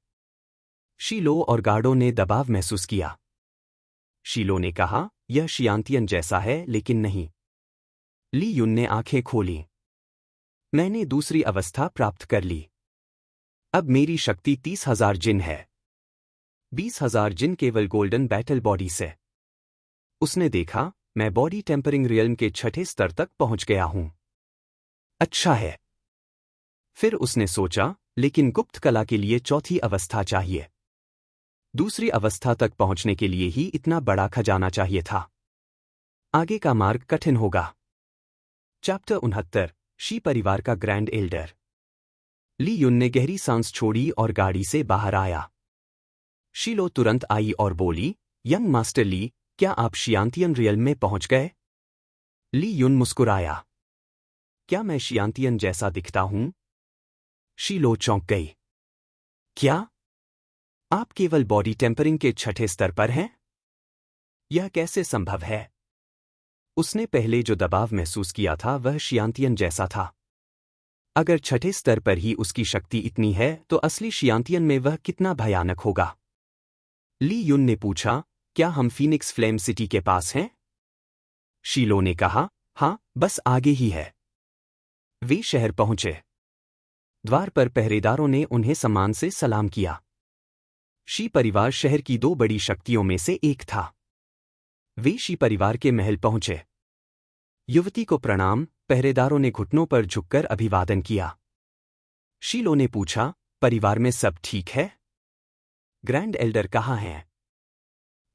शीलो और गार्डो ने दबाव महसूस किया। शीलो ने कहा, यह शियांतियन जैसा है लेकिन नहीं। ली युन ने आंखें खोली। मैंने दूसरी अवस्था प्राप्त कर ली। अब मेरी शक्ति 30,000 जिन है। 20,000 जिन केवल गोल्डन बैटल बॉडी से। उसने देखा, मैं बॉडी टेम्परिंग रियल्म के 6ठे स्तर तक पहुंच गया हूं। अच्छा है। फिर उसने सोचा, लेकिन गुप्त कला के लिए चौथी अवस्था चाहिए। दूसरी अवस्था तक पहुंचने के लिए ही इतना बड़ा खजाना चाहिए था। आगे का मार्ग कठिन होगा। चैप्टर 69, शी परिवार का ग्रैंड एल्डर। ली युन ने गहरी सांस छोड़ी और गाड़ी से बाहर आया। शीलो तुरंत आई और बोली, यंग मास्टर ली, क्या आप शियांतियन रियल्म में पहुंच गए? ली युन मुस्कुराया। क्या मैं शियांतियन जैसा दिखता हूं? शीलो चौंक गई। क्या? आप केवल बॉडी टेम्परिंग के 6ठे स्तर पर हैं? यह कैसे संभव है? उसने पहले जो दबाव महसूस किया था वह शियांतियन जैसा था। अगर 6ठे स्तर पर ही उसकी शक्ति इतनी है तो असली शियांतियन में वह कितना भयानक होगा? ली युन ने पूछा, क्या हम फीनिक्स फ्लेम सिटी के पास हैं? शीलो ने कहा, हाँ, बस आगे ही है। वे शहर पहुंचे। द्वार पर पहरेदारों ने उन्हें सम्मान से सलाम किया। शी परिवार शहर की दो बड़ी शक्तियों में से एक था। वे शी परिवार के महल पहुंचे। युवती को प्रणाम, पहरेदारों ने घुटनों पर झुककर अभिवादन किया। शीलो ने पूछा, परिवार में सब ठीक है? ग्रैंड एल्डर कहाँ हैं?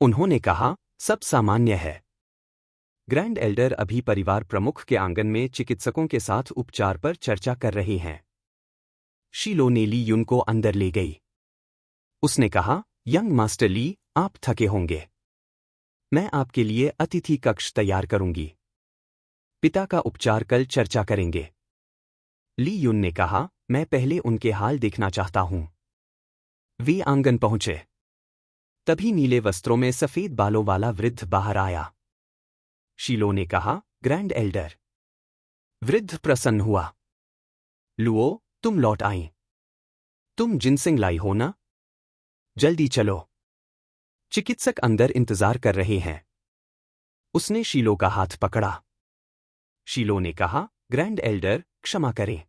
उन्होंने कहा, सब सामान्य है। ग्रैंड एल्डर अभी परिवार प्रमुख के आंगन में चिकित्सकों के साथ उपचार पर चर्चा कर रहे हैं। शीलो ने ली युन को अंदर ले गई। उसने कहा, यंग मास्टर ली, आप थके होंगे। मैं आपके लिए अतिथि कक्ष तैयार करूंगी। पिता का उपचार कल चर्चा करेंगे। ली युन ने कहा, मैं पहले उनके हाल देखना चाहता हूं। वे आंगन पहुंचे। तभी नीले वस्त्रों में सफेद बालों वाला वृद्ध बाहर आया। शीलो ने कहा, ग्रैंड एल्डर। वृद्ध प्रसन्न हुआ। लुओ, तुम लौट आई। तुम जिनसिंग लाई हो ना? जल्दी चलो। चिकित्सक अंदर इंतजार कर रहे हैं। उसने शीलो का हाथ पकड़ा। शीलो ने कहा, ग्रैंड एल्डर, क्षमा करें।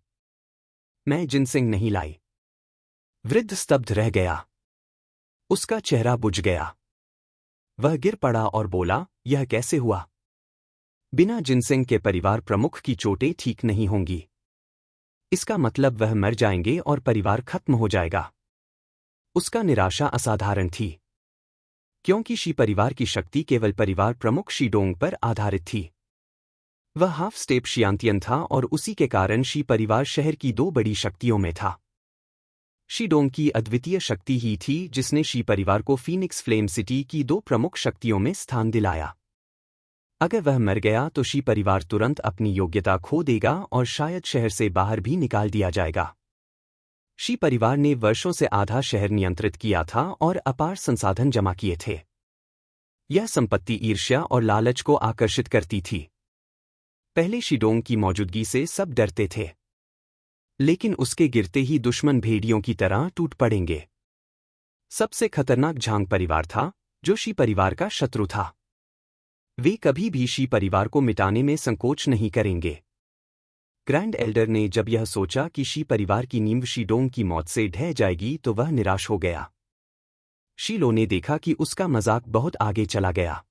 मैं जिनसिंग नहीं लाई। वृद्ध स्तब्ध रह गया। उसका चेहरा बुझ गया। वह गिर पड़ा और बोला, यह कैसे हुआ? बिना जिनसिंग के परिवार प्रमुख की चोटें ठीक नहीं होंगी। इसका मतलब वह मर जाएंगे और परिवार खत्म हो जाएगा। उसका निराशा असाधारण थी, क्योंकि शी परिवार की शक्ति केवल परिवार प्रमुख शीडोंग पर आधारित थी। वह हाफ स्टेप शियांतियन था और उसी के कारण शी परिवार शहर की दो बड़ी शक्तियों में था। शीडोंग की अद्वितीय शक्ति ही थी जिसने शी परिवार को फीनिक्स फ्लेम सिटी की दो प्रमुख शक्तियों में स्थान दिलाया। अगर वह मर गया तो शी परिवार तुरंत अपनी योग्यता खो देगा और शायद शहर से बाहर भी निकाल दिया जाएगा। शी परिवार ने वर्षों से आधा शहर नियंत्रित किया था और अपार संसाधन जमा किए थे। यह संपत्ति ईर्ष्या और लालच को आकर्षित करती थी। पहले शीडोंग की मौजूदगी से सब डरते थे, लेकिन उसके गिरते ही दुश्मन भेड़ियों की तरह टूट पड़ेंगे। सबसे खतरनाक झांग परिवार था, जो शी परिवार का शत्रु था। वे कभी भी शी परिवार को मिटाने में संकोच नहीं करेंगे। ग्रैंड एल्डर ने जब यह सोचा कि शी परिवार की नींव शीडोंग की मौत से ढह जाएगी तो वह निराश हो गया। शीलो ने देखा कि उसका मजाक बहुत आगे चला गया।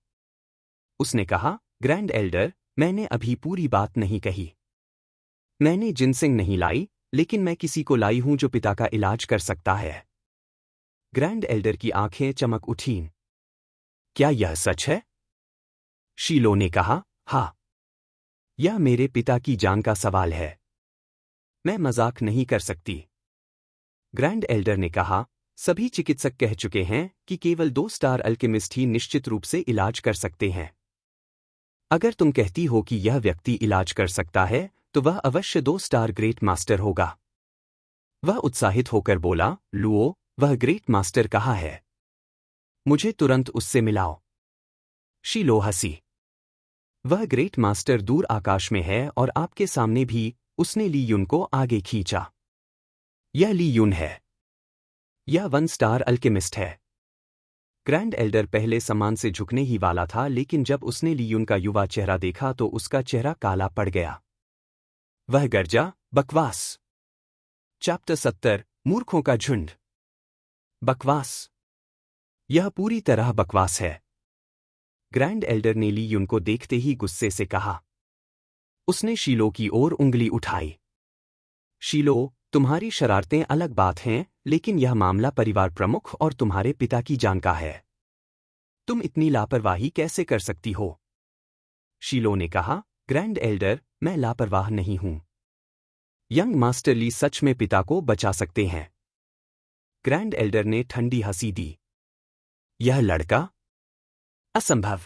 उसने कहा, ग्रैंड एल्डर, मैंने अभी पूरी बात नहीं कही। मैंने जिनसिंग नहीं लाई, लेकिन मैं किसी को लाई हूं जो पिता का इलाज कर सकता है। ग्रैंड एल्डर की आंखें चमक उठीं। क्या यह सच है? शीलो ने कहा, हाँ। यह मेरे पिता की जान का सवाल है। मैं मजाक नहीं कर सकती। ग्रैंड एल्डर ने कहा, सभी चिकित्सक कह चुके हैं कि केवल 2 स्टार अल्केमिस्ट ही निश्चित रूप से इलाज कर सकते हैं। अगर तुम कहती हो कि यह व्यक्ति इलाज कर सकता है, तो वह अवश्य 2 स्टार ग्रेट मास्टर होगा। वह उत्साहित होकर बोला, लुओ, वह ग्रेट मास्टर कहाँ है? मुझे तुरंत उससे मिलाओ। शीलो हंसी। वह ग्रेट मास्टर दूर आकाश में है और आपके सामने भी। उसने ली युन को आगे खींचा। यह ली युन है। यह 1 स्टार अल्केमिस्ट है। ग्रैंड एल्डर पहले सम्मान से झुकने ही वाला था, लेकिन जब उसने ली युन का युवा चेहरा देखा तो उसका चेहरा काला पड़ गया। वह गर्जा, बकवास। चैप्टर 70, मूर्खों का झुंड। बकवास। यह पूरी तरह बकवास है। ग्रैंड एल्डर ने ली युन को देखते ही गुस्से से कहा। उसने शीलो की ओर उंगली उठाई। शीलो, तुम्हारी शरारतें अलग बात हैं, लेकिन यह मामला परिवार प्रमुख और तुम्हारे पिता की जान का है। तुम इतनी लापरवाही कैसे कर सकती हो? शीलो ने कहा, ग्रैंड एल्डर, मैं लापरवाह नहीं हूं। यंग मास्टर ली सच में पिता को बचा सकते हैं। ग्रैंड एल्डर ने ठंडी हंसी दी। यह लड़का? असंभव।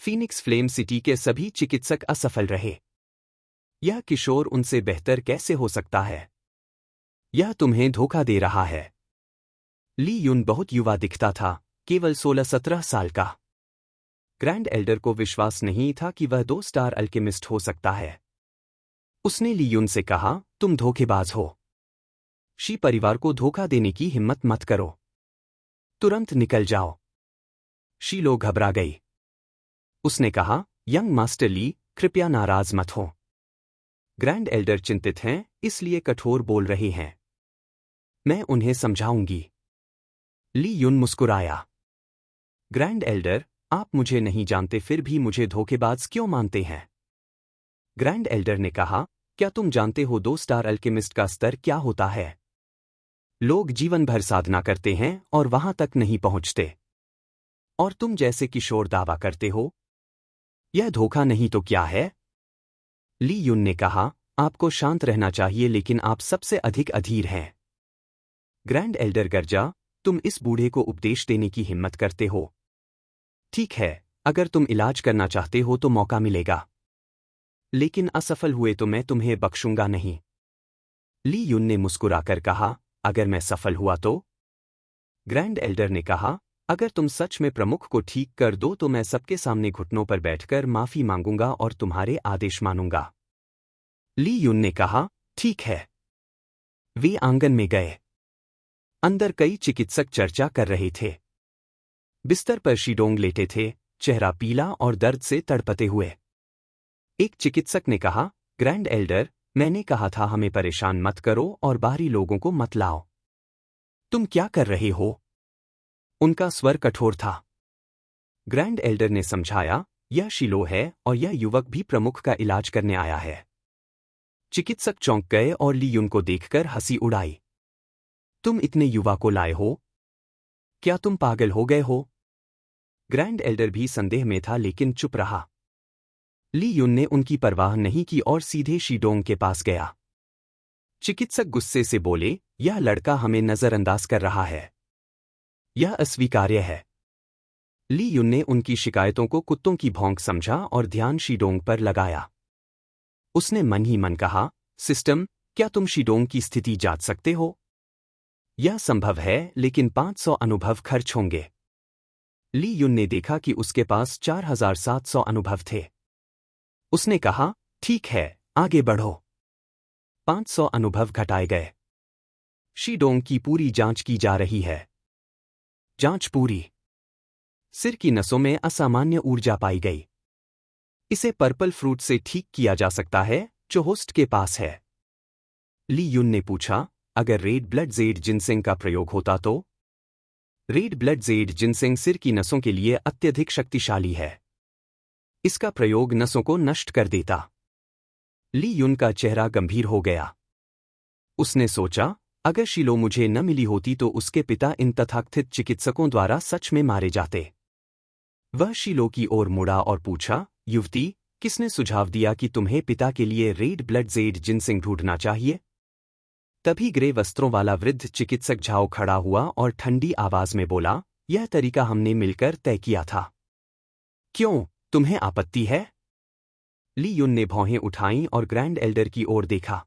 फीनिक्स फ्लेम सिटी के सभी चिकित्सक असफल रहे। यह किशोर उनसे बेहतर कैसे हो सकता है? यह तुम्हें धोखा दे रहा है। ली युन बहुत युवा दिखता था, केवल 16-17 साल का। ग्रैंड एल्डर को विश्वास नहीं था कि वह 2 स्टार अल्केमिस्ट हो सकता है। उसने ली युन से कहा, तुम धोखेबाज हो। शी परिवार को धोखा देने की हिम्मत मत करो। तुरंत निकल जाओ। शीलो घबरा गई। उसने कहा, यंग मास्टर ली, कृपया नाराज मत हो। ग्रैंड एल्डर चिंतित हैं, इसलिए कठोर बोल रहे हैं। मैं उन्हें समझाऊंगी। ली युन मुस्कुराया। ग्रैंड एल्डर, आप मुझे नहीं जानते फिर भी मुझे धोखेबाज क्यों मानते हैं? ग्रैंड एल्डर ने कहा, क्या तुम जानते हो 2 स्टार अल्केमिस्ट का स्तर क्या होता है? लोग जीवन भर साधना करते हैं और वहां तक नहीं पहुंचते। और तुम जैसे किशोर दावा करते हो? यह धोखा नहीं तो क्या है? ली युन ने कहा, आपको शांत रहना चाहिए लेकिन आप सबसे अधिक अधीर हैं। ग्रैंड एल्डर गर्जा, तुम इस बूढ़े को उपदेश देने की हिम्मत करते हो? ठीक है, अगर तुम इलाज करना चाहते हो तो मौका मिलेगा। लेकिन असफल हुए तो मैं तुम्हें बख्शूंगा नहीं। ली युन ने मुस्कुराकर कहा, अगर मैं सफल हुआ तो? ग्रैंड एल्डर ने कहा, अगर तुम सच में प्रमुख को ठीक कर दो तो मैं सबके सामने घुटनों पर बैठकर माफी मांगूंगा और तुम्हारे आदेश मानूंगा। ली युन ने कहा, ठीक है। वे आंगन में गए। अंदर कई चिकित्सक चर्चा कर रहे थे। बिस्तर पर शीडोंग लेटे थे, चेहरा पीला और दर्द से तड़पते हुए। एक चिकित्सक ने कहा, ग्रैंड एल्डर, मैंने कहा था हमें परेशान मत करो और बाहरी लोगों को मत लाओ। तुम क्या कर रहे हो? उनका स्वर कठोर था। ग्रैंड एल्डर ने समझाया, यह शिलो है और यह युवक भी प्रमुख का इलाज करने आया है। चिकित्सक चौंक गए और ली युन को देखकर हंसी उड़ाई। तुम इतने युवा को लाए हो? क्या तुम पागल हो गए हो? ग्रैंड एल्डर भी संदेह में था लेकिन चुप रहा। ली युन ने उनकी परवाह नहीं की और सीधे शीडोंग के पास गया। चिकित्सक गुस्से से बोले, यह लड़का हमें नजरअंदाज कर रहा है। यह अस्वीकार्य है। ली युन ने उनकी शिकायतों को कुत्तों की भौंक समझा और ध्यान शीडोंग पर लगाया। उसने मन ही मन कहा, सिस्टम, क्या तुम शीडोंग की स्थिति जांच सकते हो? यह संभव है लेकिन 500 अनुभव खर्च होंगे। ली युन ने देखा कि उसके पास 4700 अनुभव थे। उसने कहा, ठीक है, आगे बढ़ो। 500 अनुभव घटाए गए। शीडोंग की पूरी जांच की जा रही है। जांच पूरी। सिर की नसों में असामान्य ऊर्जा पाई गई। इसे पर्पल फ्रूट से ठीक किया जा सकता है, जो होस्ट के पास है। ली युन ने पूछा, अगर रेड ब्लड जेड जिनसेंग का प्रयोग होता तो? रेड ब्लड जेड जिनसेंग सिर की नसों के लिए अत्यधिक शक्तिशाली है। इसका प्रयोग नसों को नष्ट कर देता। ली युन का चेहरा गंभीर हो गया। उसने सोचा, अगर शिलो मुझे न मिली होती तो उसके पिता इन तथाकथित चिकित्सकों द्वारा सच में मारे जाते। वह शिलो की ओर मुड़ा और पूछा, युवती, किसने सुझाव दिया कि तुम्हें पिता के लिए रेड ब्लड जेड जिनसेंग ढूंढना चाहिए? तभी ग्रे वस्त्रों वाला वृद्ध चिकित्सक झाओ खड़ा हुआ और ठंडी आवाज में बोला, यह तरीका हमने मिलकर तय किया था। क्यों, तुम्हें आपत्ति है? ली युन ने भौहें उठाईं और ग्रैंड एल्डर की ओर देखा।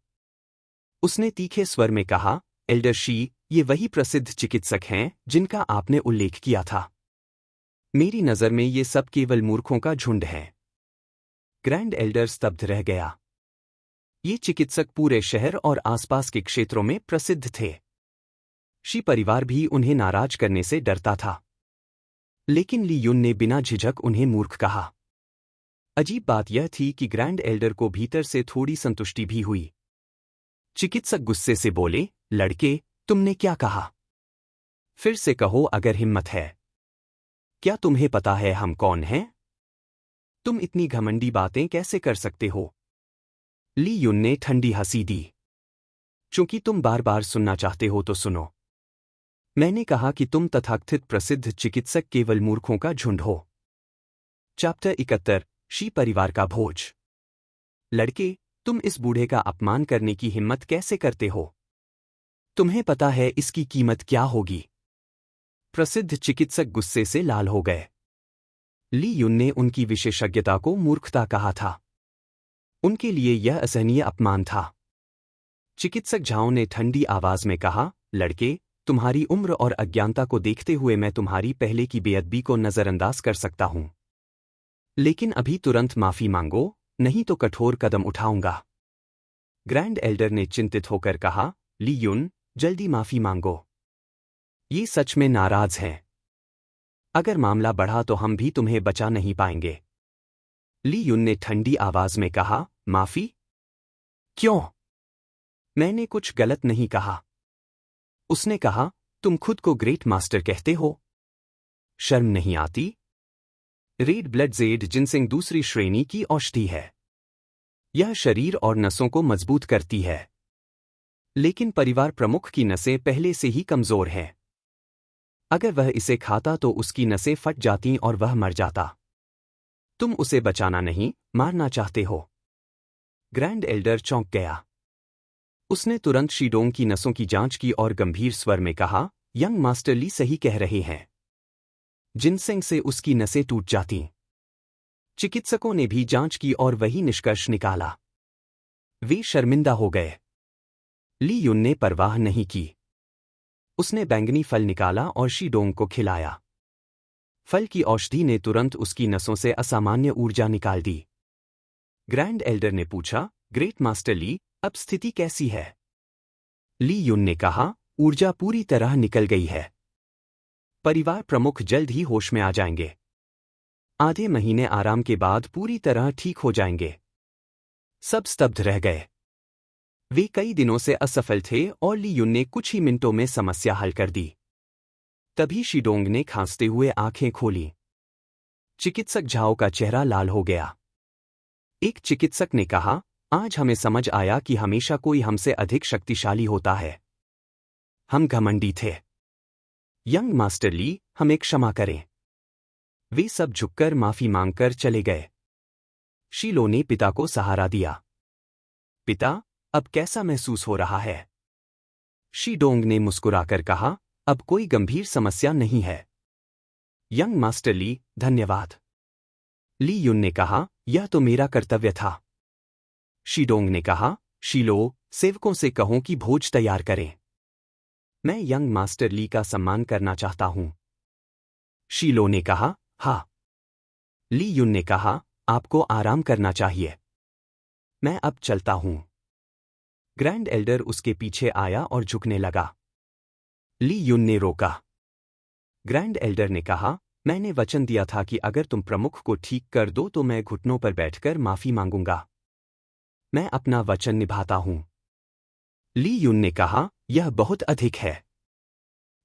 उसने तीखे स्वर में कहा, एल्डर शी, ये वही प्रसिद्ध चिकित्सक हैं जिनका आपने उल्लेख किया था। मेरी नज़र में ये सब केवल मूर्खों का झुंड है। ग्रैंड एल्डर स्तब्ध रह गया। ये चिकित्सक पूरे शहर और आसपास के क्षेत्रों में प्रसिद्ध थे। शी परिवार भी उन्हें नाराज करने से डरता था। लेकिन ली युन ने बिना झिझक उन्हें मूर्ख कहा। अजीब बात यह थी कि ग्रैंड एल्डर को भीतर से थोड़ी संतुष्टि भी हुई। चिकित्सक गुस्से से बोले, लड़के, तुमने क्या कहा? फिर से कहो अगर हिम्मत है। क्या तुम्हें पता है हम कौन हैं? तुम इतनी घमंडी बातें कैसे कर सकते हो? ली युन ने ठंडी हंसी दी। चूंकि तुम बार बार सुनना चाहते हो तो सुनो। मैंने कहा कि तुम तथाकथित प्रसिद्ध चिकित्सक केवल मूर्खों का झुंड हो। चैप्टर 71, शी परिवार का भोज। लड़के, तुम इस बूढ़े का अपमान करने की हिम्मत कैसे करते हो? तुम्हें पता है इसकी कीमत क्या होगी? प्रसिद्ध चिकित्सक गुस्से से लाल हो गए। ली युन ने उनकी विशेषज्ञता को मूर्खता कहा था। उनके लिए यह असहनीय अपमान था। चिकित्सक झाओ ने ठंडी आवाज में कहा, लड़के, तुम्हारी उम्र और अज्ञानता को देखते हुए मैं तुम्हारी पहले की बेअदबी को नजरअंदाज कर सकता हूं। लेकिन अभी तुरंत माफी मांगो, नहीं तो कठोर कदम उठाऊंगा। ग्रैंड एल्डर ने चिंतित होकर कहा, ली युन, जल्दी माफी मांगो। ये सच में नाराज हैं। अगर मामला बढ़ा तो हम भी तुम्हें बचा नहीं पाएंगे। ली युन ने ठंडी आवाज में कहा, माफी? क्यों? मैंने कुछ गलत नहीं कहा। उसने कहा, तुम खुद को ग्रेट मास्टर कहते हो? शर्म नहीं आती? रेड ब्लड जेड जिनसिंग दूसरी श्रेणी की औषधि है। यह शरीर और नसों को मजबूत करती है। लेकिन परिवार प्रमुख की नसें पहले से ही कमजोर हैं। अगर वह इसे खाता तो उसकी नसें फट जाती और वह मर जाता। तुम उसे बचाना नहीं, मारना चाहते हो। ग्रैंड एल्डर चौंक गया। उसने तुरंत शीडोंग की नसों की जांच की और गंभीर स्वर में कहा, यंग मास्टर ली सही कह रहे हैं। जिनसेंग से उसकी नसें टूट जातीं। चिकित्सकों ने भी जांच की और वही निष्कर्ष निकाला। वे शर्मिंदा हो गए। ली युन ने परवाह नहीं की। उसने बैंगनी फल निकाला और शीडोंग को खिलाया। फल की औषधि ने तुरंत उसकी नसों से असामान्य ऊर्जा निकाल दी। ग्रैंड एल्डर ने पूछा, ग्रेट मास्टर ली, अब स्थिति कैसी है? ली युन ने कहा, ऊर्जा पूरी तरह निकल गई है। परिवार प्रमुख जल्द ही होश में आ जाएंगे। आधे महीने आराम के बाद पूरी तरह ठीक हो जाएंगे। सब स्तब्ध रह गए। वे कई दिनों से असफल थे और ली युन ने कुछ ही मिनटों में समस्या हल कर दी। तभी शीडोंग ने खांसते हुए आंखें खोलीं। चिकित्सक झाओ का चेहरा लाल हो गया। एक चिकित्सक ने कहा, आज हमें समझ आया कि हमेशा कोई हमसे अधिक शक्तिशाली होता है। हम घमंडी थे। यंग मास्टर ली, हमें क्षमा करें। वे सब झुककर माफी मांगकर चले गए। शीलो ने पिता को सहारा दिया। पिता, अब कैसा महसूस हो रहा है? शीडोंग ने मुस्कुराकर कहा, अब कोई गंभीर समस्या नहीं है। यंग मास्टर ली, धन्यवाद। ली युन ने कहा, यह तो मेरा कर्तव्य था। शीडोंग ने कहा, शीलो, सेवकों से कहो कि भोज तैयार करें। मैं यंग मास्टर ली का सम्मान करना चाहता हूं। शीलो ने कहा, हाँ। ली युन ने कहा, आपको आराम करना चाहिए। मैं अब चलता हूं। ग्रैंड एल्डर उसके पीछे आया और झुकने लगा। ली युन ने रोका। ग्रैंड एल्डर ने कहा, मैंने वचन दिया था कि अगर तुम प्रमुख को ठीक कर दो तो मैं घुटनों पर बैठकर माफी मांगूंगा। मैं अपना वचन निभाता हूं। ली युन ने कहा, यह बहुत अधिक है।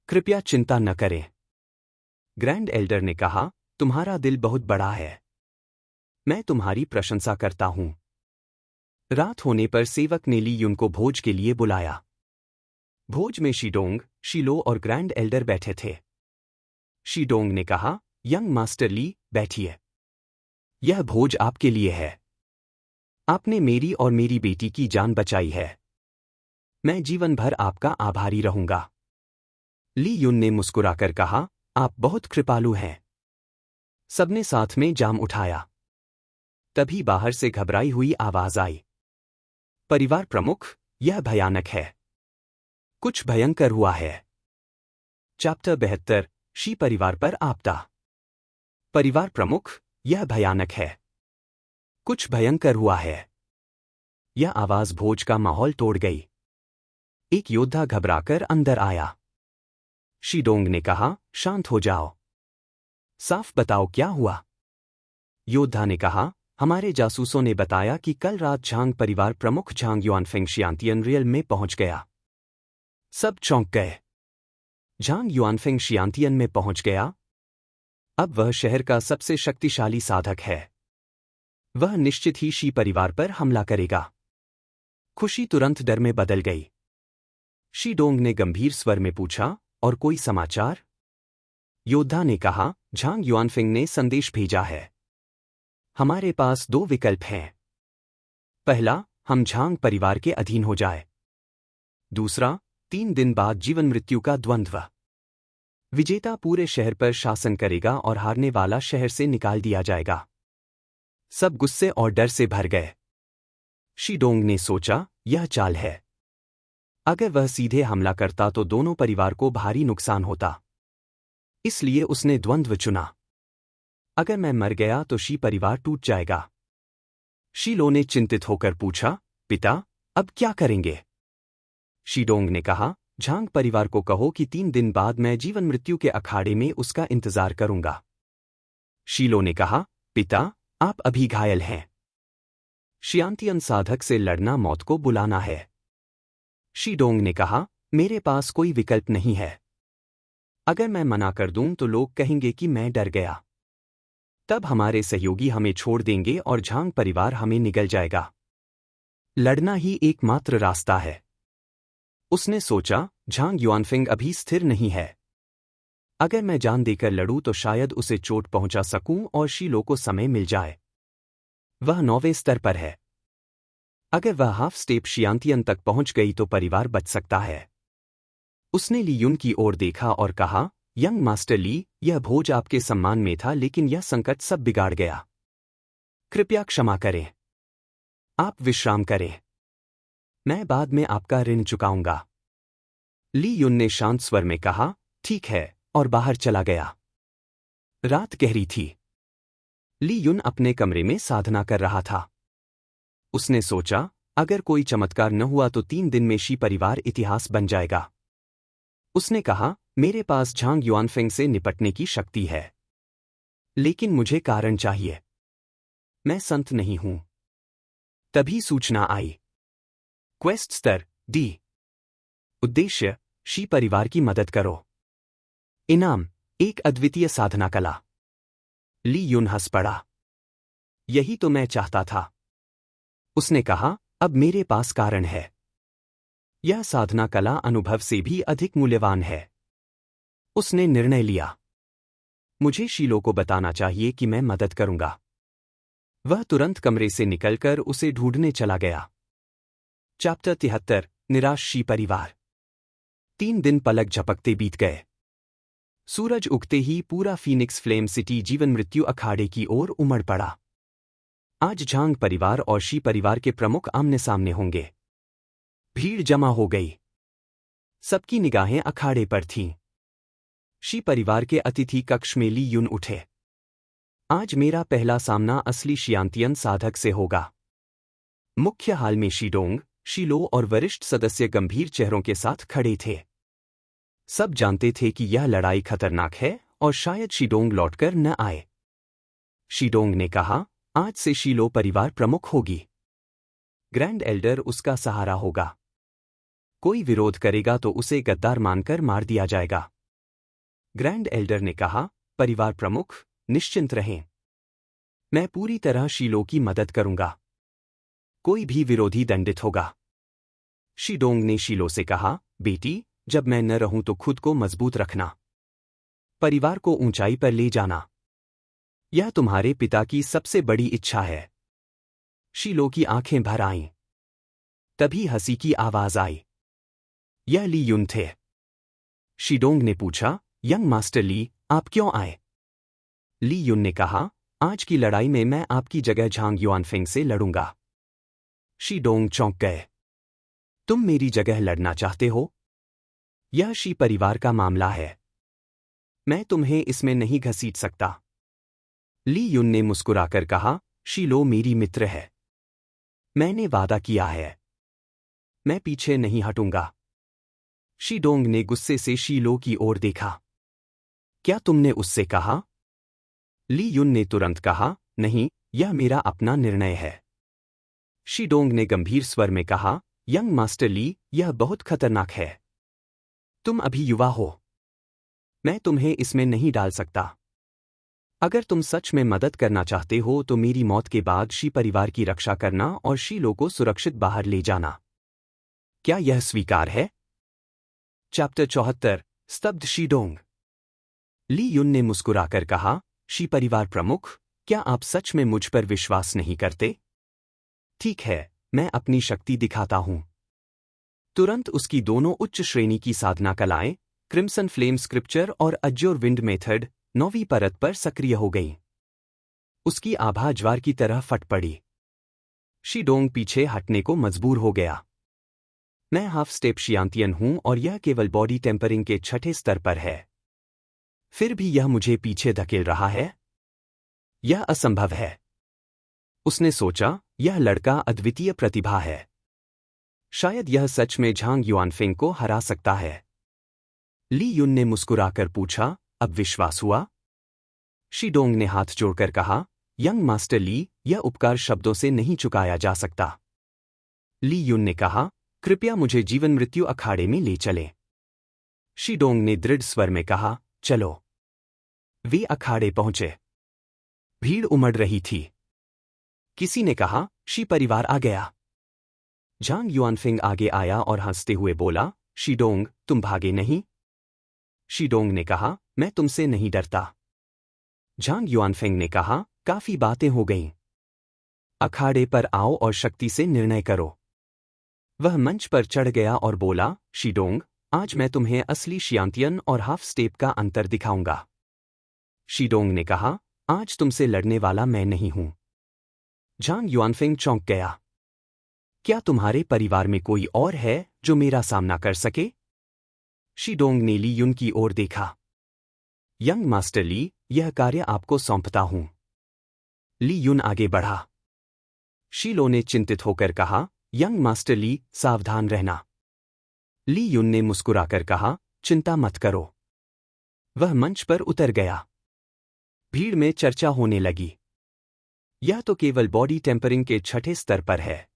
कृपया चिंता न करें। ग्रैंड एल्डर ने कहा, तुम्हारा दिल बहुत बड़ा है। मैं तुम्हारी प्रशंसा करता हूं। रात होने पर सेवक ने ली युन को भोज के लिए बुलाया। भोज में शीडोंग, शीलो और ग्रैंड एल्डर बैठे थे। शीडोंग ने कहा, यंग मास्टर ली, बैठिए। यह भोज आपके लिए है। आपने मेरी और मेरी बेटी की जान बचाई है। मैं जीवन भर आपका आभारी रहूंगा। ली युन ने मुस्कुराकर कहा, आप बहुत कृपालु हैं। सबने साथ में जाम उठाया। तभी बाहर से घबराई हुई आवाज आई। परिवार प्रमुख, यह भयानक है। कुछ भयंकर हुआ है। चैप्टर 72, शी परिवार पर आपदा। परिवार प्रमुख, यह भयानक है। कुछ भयंकर हुआ है। यह आवाज भोज का माहौल तोड़ गई। एक योद्धा घबराकर अंदर आया। शीडोंग ने कहा, शांत हो जाओ। साफ बताओ क्या हुआ। योद्धा ने कहा, हमारे जासूसों ने बताया कि कल रात झांग परिवार प्रमुख झांग युआनफेंग शियांतियन रियल में पहुंच गया। सब चौंक गए। झांग युआनफेंग शियांतियन में पहुंच गया? अब वह शहर का सबसे शक्तिशाली साधक है। वह निश्चित ही शी परिवार पर हमला करेगा। खुशी तुरंत डर में बदल गई। शीडोंग ने गंभीर स्वर में पूछा, और कोई समाचार? योद्धा ने कहा, झांग युआनफेंग ने संदेश भेजा है। हमारे पास दो विकल्प हैं। पहला, हम झांग परिवार के अधीन हो जाए। दूसरा, 3 दिन बाद जीवन मृत्यु का द्वंद्व। विजेता पूरे शहर पर शासन करेगा और हारने वाला शहर से निकाल दिया जाएगा। सब गुस्से और डर से भर गए। शीडोंग ने सोचा, यह चाल है। अगर वह सीधे हमला करता तो दोनों परिवार को भारी नुकसान होता। इसलिए उसने द्वंद्व चुना। अगर मैं मर गया तो शी परिवार टूट जाएगा। शीलो ने चिंतित होकर पूछा, पिता, अब क्या करेंगे? शीडोंग ने कहा, झांग परिवार को कहो कि 3 दिन बाद मैं जीवन मृत्यु के अखाड़े में उसका इंतजार करूंगा। शीलो ने कहा, पिता, आप अभी घायल हैं। शियांतियन साधक से लड़ना मौत को बुलाना है। शीडोंग ने कहा, मेरे पास कोई विकल्प नहीं है। अगर मैं मना कर दूं तो लोग कहेंगे कि मैं डर गया। तब हमारे सहयोगी हमें छोड़ देंगे और झांग परिवार हमें निगल जाएगा। लड़ना ही एकमात्र रास्ता है। उसने सोचा, झांग युआनफेंग अभी स्थिर नहीं है। अगर मैं जान देकर लड़ूं तो शायद उसे चोट पहुंचा सकूं और शीलो को समय मिल जाए। वह 9वें स्तर पर है। अगर वह हाफ स्टेप शियांतियन तक पहुंच गई तो परिवार बच सकता है। उसने ली युन की ओर देखा और कहा, यंग मास्टर ली, यह भोज आपके सम्मान में था लेकिन यह संकट सब बिगाड़ गया। कृपया क्षमा करें। आप विश्राम करें। मैं बाद में आपका ऋण चुकाऊंगा। ली युन ने शांत स्वर में कहा, ठीक है, और बाहर चला गया। रात गहरी थी। ली युन अपने कमरे में साधना कर रहा था। उसने सोचा, अगर कोई चमत्कार न हुआ तो 3 दिन में शी परिवार इतिहास बन जाएगा। उसने कहा, मेरे पास झांग युआनफेंग से निपटने की शक्ति है। लेकिन मुझे कारण चाहिए। मैं संत नहीं हूं। तभी सूचना आई। क्वेस्ट स्तर डी। उद्देश्य, शी परिवार की मदद करो। इनाम, एक अद्वितीय साधना कला। ली युन हंस पड़ा। यही तो मैं चाहता था। उसने कहा, अब मेरे पास कारण है। यह साधना कला अनुभव से भी अधिक मूल्यवान है। उसने निर्णय लिया। मुझे शीलो को बताना चाहिए कि मैं मदद करूंगा। वह तुरंत कमरे से निकलकर उसे ढूंढने चला गया। चैप्टर 73, निराश शी परिवार। 3 दिन पलक झपकते बीत गए। सूरज उगते ही पूरा फीनिक्स फ्लेम सिटी जीवन मृत्यु अखाड़े की ओर उमड़ पड़ा। आज झांग परिवार और शी परिवार के प्रमुख आमने सामने होंगे। भीड़ जमा हो गई। सबकी निगाहें अखाड़े पर थीं। शी परिवार के अतिथि कक्ष में ली युन उठे। आज मेरा पहला सामना असली शियांतियन साधक से होगा। मुख्य हाल में शीडोंग, शीलो और वरिष्ठ सदस्य गंभीर चेहरों के साथ खड़े थे। सब जानते थे कि यह लड़ाई खतरनाक है और शायद शीडोंग लौटकर न आए। शीडोंग ने कहा, आज से शीलो परिवार प्रमुख होगी। ग्रैंड एल्डर उसका सहारा होगा। कोई विरोध करेगा तो उसे गद्दार मानकर मार दिया जाएगा। ग्रैंड एल्डर ने कहा, परिवार प्रमुख, निश्चिंत रहें। मैं पूरी तरह शीलो की मदद करूंगा। कोई भी विरोधी दंडित होगा। शीडोंग ने शीलो से कहा, बेटी, जब मैं न रहूं तो खुद को मजबूत रखना। परिवार को ऊंचाई पर ले जाना। यह तुम्हारे पिता की सबसे बड़ी इच्छा है। शीलो की आंखें भर आईं। तभी हंसी की आवाज आई। यह ली युन थे। शीडोंग ने पूछा, यंग मास्टर ली, आप क्यों आए? ली युन ने कहा, आज की लड़ाई में मैं आपकी जगह झांग युआनफेंग से लड़ूंगा। शीडोंग चौंक गए। तुम मेरी जगह लड़ना चाहते हो? यह शी परिवार का मामला है। मैं तुम्हें इसमें नहीं घसीट सकता। ली युन ने मुस्कुराकर कहा, शीलो मेरी मित्र है। मैंने वादा किया है। मैं पीछे नहीं हटूंगा। शीडोंग ने गुस्से से शीलो की ओर देखा। क्या तुमने उससे कहा? ली युन ने तुरंत कहा, नहीं, यह मेरा अपना निर्णय है। शीडोंग ने गंभीर स्वर में कहा, यंग मास्टर ली, यह बहुत खतरनाक है। तुम अभी युवा हो। मैं तुम्हें इसमें नहीं डाल सकता। अगर तुम सच में मदद करना चाहते हो तो मेरी मौत के बाद शी परिवार की रक्षा करना और शीलो को सुरक्षित बाहर ले जाना। क्या यह स्वीकार है? चैप्टर 74, स्तब्ध शीडोंग। ली युन ने मुस्कुराकर कहा, शी परिवार प्रमुख, क्या आप सच में मुझ पर विश्वास नहीं करते? ठीक है, मैं अपनी शक्ति दिखाता हूं। तुरंत उसकी दोनों उच्च श्रेणी की साधना कलाएं, क्रिम्सन फ्लेम स्क्रिप्चर और अज्योर विंड मेथड, 9वीं परत पर सक्रिय हो गईं। उसकी आभा ज्वार की तरह फट पड़ी। शीडोंग पीछे हटने को मजबूर हो गया। मैं हाफ स्टेप शियांतियन हूं और यह केवल बॉडी टेम्परिंग के 6ठे स्तर पर है। फिर भी यह मुझे पीछे धकेल रहा है? यह असंभव है। उसने सोचा, यह लड़का अद्वितीय प्रतिभा है। शायद यह सच में झांग युआनफेंग को हरा सकता है। ली युन ने मुस्कुराकर पूछा, अब विश्वास हुआ? शीडोंग ने हाथ जोड़कर कहा, यंग मास्टर ली, यह उपकार शब्दों से नहीं चुकाया जा सकता। ली युन ने कहा, कृपया मुझे जीवन मृत्यु अखाड़े में ले चलें। शीडोंग ने दृढ़ स्वर में कहा, चलो। वे अखाड़े पहुंचे। भीड़ उमड़ रही थी। किसी ने कहा, शी परिवार आ गया। झांग युआनफेंग आगे आया और हंसते हुए बोला, शीडोंग, तुम भागे नहीं? शीडोंग ने कहा, मैं तुमसे नहीं डरता। झांग युआनफेंग ने कहा, काफी बातें हो गईं। अखाड़े पर आओ और शक्ति से निर्णय करो। वह मंच पर चढ़ गया और बोला, शीडोंग, आज मैं तुम्हें असली शियांतियन और हाफ स्टेप का अंतर दिखाऊंगा। शीडोंग ने कहा, आज तुमसे लड़ने वाला मैं नहीं हूं। झांग युआनफेंग चौंक गया। क्या तुम्हारे परिवार में कोई और है जो मेरा सामना कर सके? शीडोंग ने ली युन की ओर देखा। यंग मास्टर ली, यह कार्य आपको सौंपता हूं। ली युन आगे बढ़ा। शीलो ने चिंतित होकर कहा, यंग मास्टर ली, सावधान रहना। ली युन ने मुस्कुराकर कहा, चिंता मत करो। वह मंच पर उतर गया। भीड़ में चर्चा होने लगी। यह तो केवल बॉडी टेम्परिंग के छठे स्तर पर है।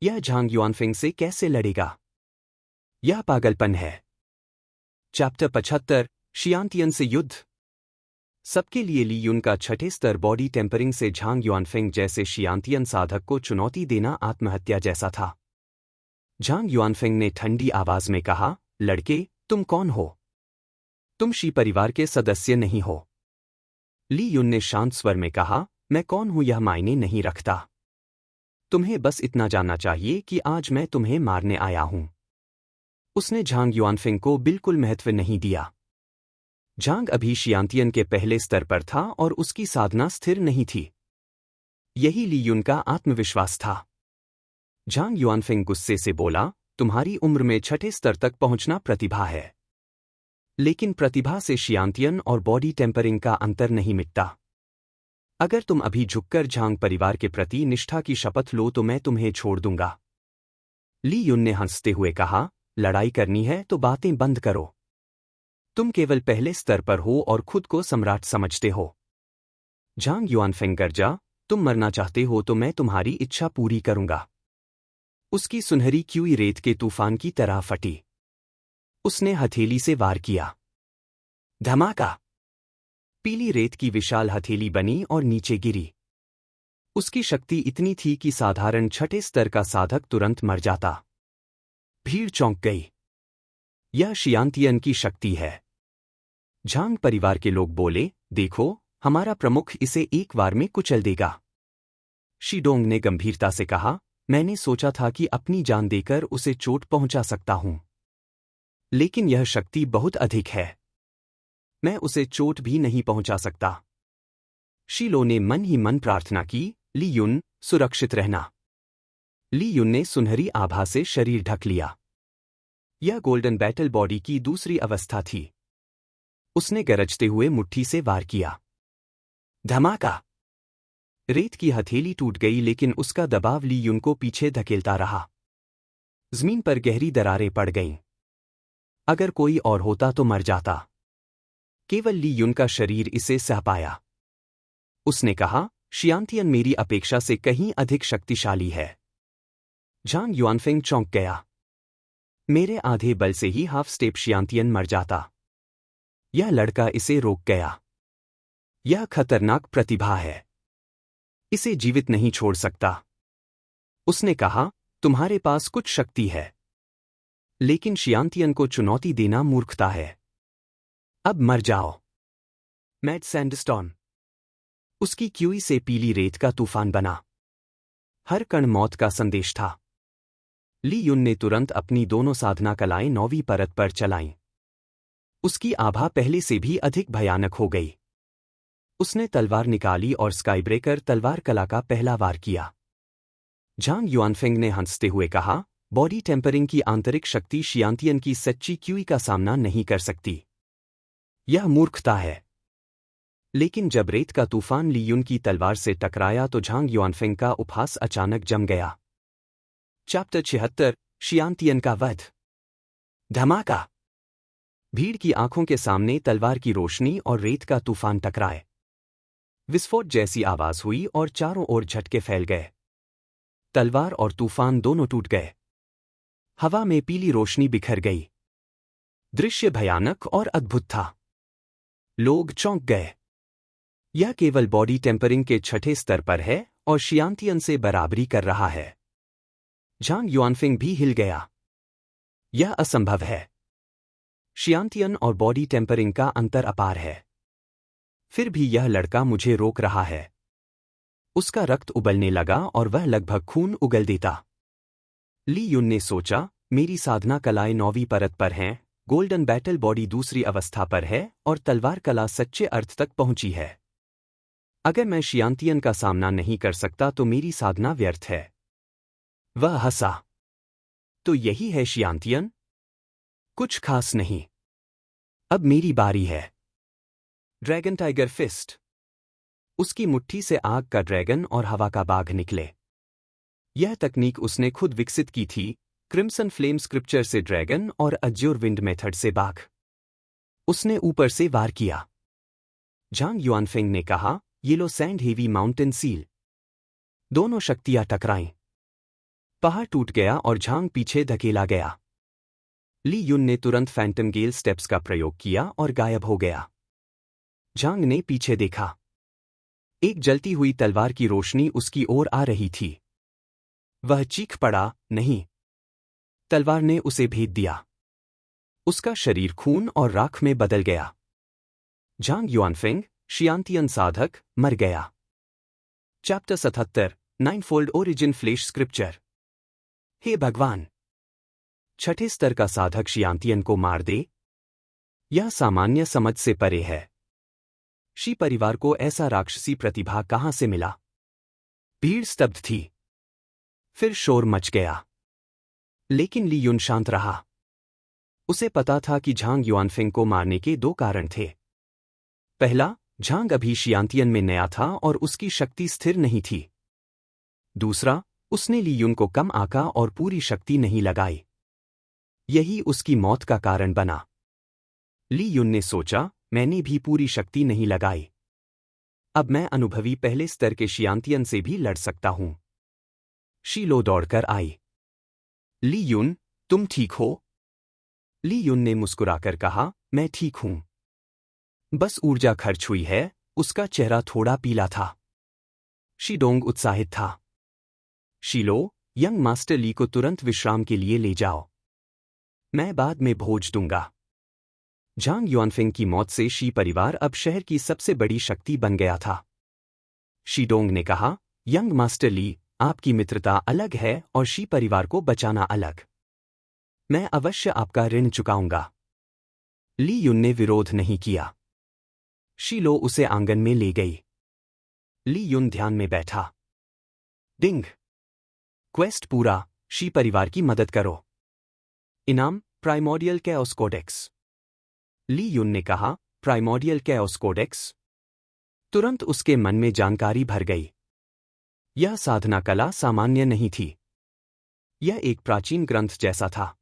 यह झांग युआनफेंग से कैसे लड़ेगा? यह पागलपन है। चैप्टर 75, शियांतियन से युद्ध। सबके लिए ली युन का छठे स्तर बॉडी टेम्परिंग से झांग युआनफेंग जैसे शियांतियन साधक को चुनौती देना आत्महत्या जैसा था। झांग युआनफेंग ने ठंडी आवाज में कहा, लड़के, तुम कौन हो? तुम शी परिवार के सदस्य नहीं हो। ली युन ने शांत स्वर में कहा, मैं कौन हूं यह मायने नहीं रखता। तुम्हें बस इतना जानना चाहिए कि आज मैं तुम्हें मारने आया हूं। उसने झांग युआनफेंग को बिल्कुल महत्व नहीं दिया। झांग अभी शियांतियन के पहले स्तर पर था और उसकी साधना स्थिर नहीं थी। यही ली युन का आत्मविश्वास था। झांग युआनफेंग गुस्से से बोला, तुम्हारी उम्र में छठे स्तर तक पहुंचना प्रतिभा है। लेकिन प्रतिभा से शियांतियन और बॉडी टेम्परिंग का अंतर नहीं मिटता। अगर तुम अभी झुककर झांग परिवार के प्रति निष्ठा की शपथ लो तो मैं तुम्हें छोड़ दूंगा। ली युन ने हंसते हुए कहा, लड़ाई करनी है तो बातें बंद करो। तुम केवल पहले स्तर पर हो और खुद को सम्राट समझते हो। झांग युआनफेंग गर्जा, तुम मरना चाहते हो तो मैं तुम्हारी इच्छा पूरी करूंगा। उसकी सुनहरी क्यूई रेत के तूफान की तरह फटी। उसने हथेली से वार किया। धमाका! पीली रेत की विशाल हथेली बनी और नीचे गिरी। उसकी शक्ति इतनी थी कि साधारण छठे स्तर का साधक तुरंत मर जाता। भीड़ चौंक गई। यह शियांतियन की शक्ति है। झांग परिवार के लोग बोले, देखो, हमारा प्रमुख इसे एक बार में कुचल देगा। शीडोंग ने गंभीरता से कहा, मैंने सोचा था कि अपनी जान देकर उसे चोट पहुंचा सकता हूं। लेकिन यह शक्ति बहुत अधिक है। मैं उसे चोट भी नहीं पहुंचा सकता। शीलो ने मन ही मन प्रार्थना की, ली युन, सुरक्षित रहना। ली युन ने सुनहरी आभा से शरीर ढक लिया। यह गोल्डन बैटल बॉडी की दूसरी अवस्था थी। उसने गरजते हुए मुट्ठी से वार किया। धमाका! रेत की हथेली टूट गई लेकिन उसका दबाव ली युन को पीछे धकेलता रहा। जमीन पर गहरी दरारें पड़ गईं। अगर कोई और होता तो मर जाता। केवल ली युन का शरीर इसे सह पाया। उसने कहा, शियांतियन मेरी अपेक्षा से कहीं अधिक शक्तिशाली है। झांग युआनफेंग चौंक गया। मेरे आधे बल से ही हाफ स्टेप शियांतियन मर जाता। यह लड़का इसे रोक गया। यह खतरनाक प्रतिभा है। इसे जीवित नहीं छोड़ सकता। उसने कहा, तुम्हारे पास कुछ शक्ति है, लेकिन शियांतियन को चुनौती देना मूर्खता है। अब मर जाओ। Mad sandstorm. उसकी क्यूई से पीली रेत का तूफान बना। हर कण मौत का संदेश था। ली युन ने तुरंत अपनी दोनों साधना कलाएं 9वीं परत पर चलाईं। उसकी आभा पहले से भी अधिक भयानक हो गई। उसने तलवार निकाली और स्काईब्रेकर तलवार कला का पहला वार किया। झांग युआनफेंग ने हंसते हुए कहा, बॉडी टेम्परिंग की आंतरिक शक्ति शियांतियन की सच्ची क्यूई का सामना नहीं कर सकती। यह मूर्खता है। लेकिन जब रेत का तूफान ली युन की तलवार से टकराया तो झांग युआनफेंग का उपहास अचानक जम गया। चैप्टर 76, शियांतियन का वध। धमाका! भीड़ की आंखों के सामने तलवार की रोशनी और रेत का तूफान टकराए। विस्फोट जैसी आवाज हुई और चारों ओर झटके फैल गए। तलवार और तूफान दोनों टूट गए। हवा में पीली रोशनी बिखर गई। दृश्य भयानक और अद्भुत था। लोग चौंक गए। यह केवल बॉडी टेम्परिंग के छठे स्तर पर है और शियांतियन से बराबरी कर रहा है। झांग युआनफिंग भी हिल गया। यह असंभव है। शियांतियन और बॉडी टेम्परिंग का अंतर अपार है। फिर भी यह लड़का मुझे रोक रहा है। उसका रक्त उबलने लगा और वह लगभग खून उगल देता। ली युन ने सोचा, मेरी साधना कलाएं 9वीं परत पर हैं, गोल्डन बैटल बॉडी दूसरी अवस्था पर है और तलवार कला सच्चे अर्थ तक पहुंची है। अगर मैं शियांतियन का सामना नहीं कर सकता तो मेरी साधना व्यर्थ है। वह हंसा। तो यही है शियांतियन? कुछ खास नहीं। अब मेरी बारी है। Dragon Tiger Fist. उसकी मुट्ठी से आग का ड्रैगन और हवा का बाघ निकले। यह तकनीक उसने खुद विकसित की थी, क्रिम्सन फ्लेम स्क्रिप्चर से ड्रैगन और अज्योर विंड मेथड से बाघ। उसने ऊपर से वार किया। झांग युआनफेंग ने कहा, yellow sand heavy mountain seal. दोनों शक्तियां टकराईं। पहाड़ टूट गया और झांग पीछे धकेला गया। ली युन ने तुरंत फैंटम गेल स्टेप्स का प्रयोग किया और गायब हो गया। झांग ने पीछे देखा। एक जलती हुई तलवार की रोशनी उसकी ओर आ रही थी। वह चीख पड़ा, नहीं। तलवार ने उसे भेद दिया। उसका शरीर खून और राख में बदल गया। झांग युआनफेंग, शियांतियन साधक, मर गया। Chapter 77, ninefold origin flesh scripture. हे भगवान! छठे स्तर का साधक शियांतियन को मार दे? यह सामान्य समझ से परे है। शी परिवार को ऐसा राक्षसी प्रतिभा कहां से मिला? भीड़ स्तब्ध थी। फिर शोर मच गया। लेकिन ली युन शांत रहा। उसे पता था कि झांग युआनफेंग को मारने के 2 कारण थे। पहला, झांग अभी शियांतियन में नया था और उसकी शक्ति स्थिर नहीं थी। दूसरा, उसने ली युन को कम आंका और पूरी शक्ति नहीं लगाई। यही उसकी मौत का कारण बना। ली युन ने सोचा, मैंने भी पूरी शक्ति नहीं लगाई। अब मैं अनुभवी पहले स्तर के शियांतियन से भी लड़ सकता हूं। शीलो दौड़कर आई। ली युन, तुम ठीक हो? ली युन ने मुस्कुराकर कहा, मैं ठीक हूं। बस ऊर्जा खर्च हुई है। उसका चेहरा थोड़ा पीला था। शीडोंग उत्साहित था। शीलो, यंग मास्टर ली को तुरंत विश्राम के लिए ले जाओ। मैं बाद में भोज दूंगा। झांग युआनफेंग की मौत से शी परिवार अब शहर की सबसे बड़ी शक्ति बन गया था। शीडोंग ने कहा, यंग मास्टर ली, आपकी मित्रता अलग है और शी परिवार को बचाना अलग। मैं अवश्य आपका ऋण चुकाऊंगा। ली युन ने विरोध नहीं किया। शीलो उसे आंगन में ले गई। ली युन ध्यान में बैठा। डिंग। क्वेस्ट पूरा, शी परिवार की मदद करो। इनाम, प्राइमोर्डियल कैओस कोडेक्स। ली युन ने कहा, प्राइमोर्डियल कैओस कोडेक्स? तुरंत उसके मन में जानकारी भर गई। यह साधना कला सामान्य नहीं थी। यह एक प्राचीन ग्रंथ जैसा था।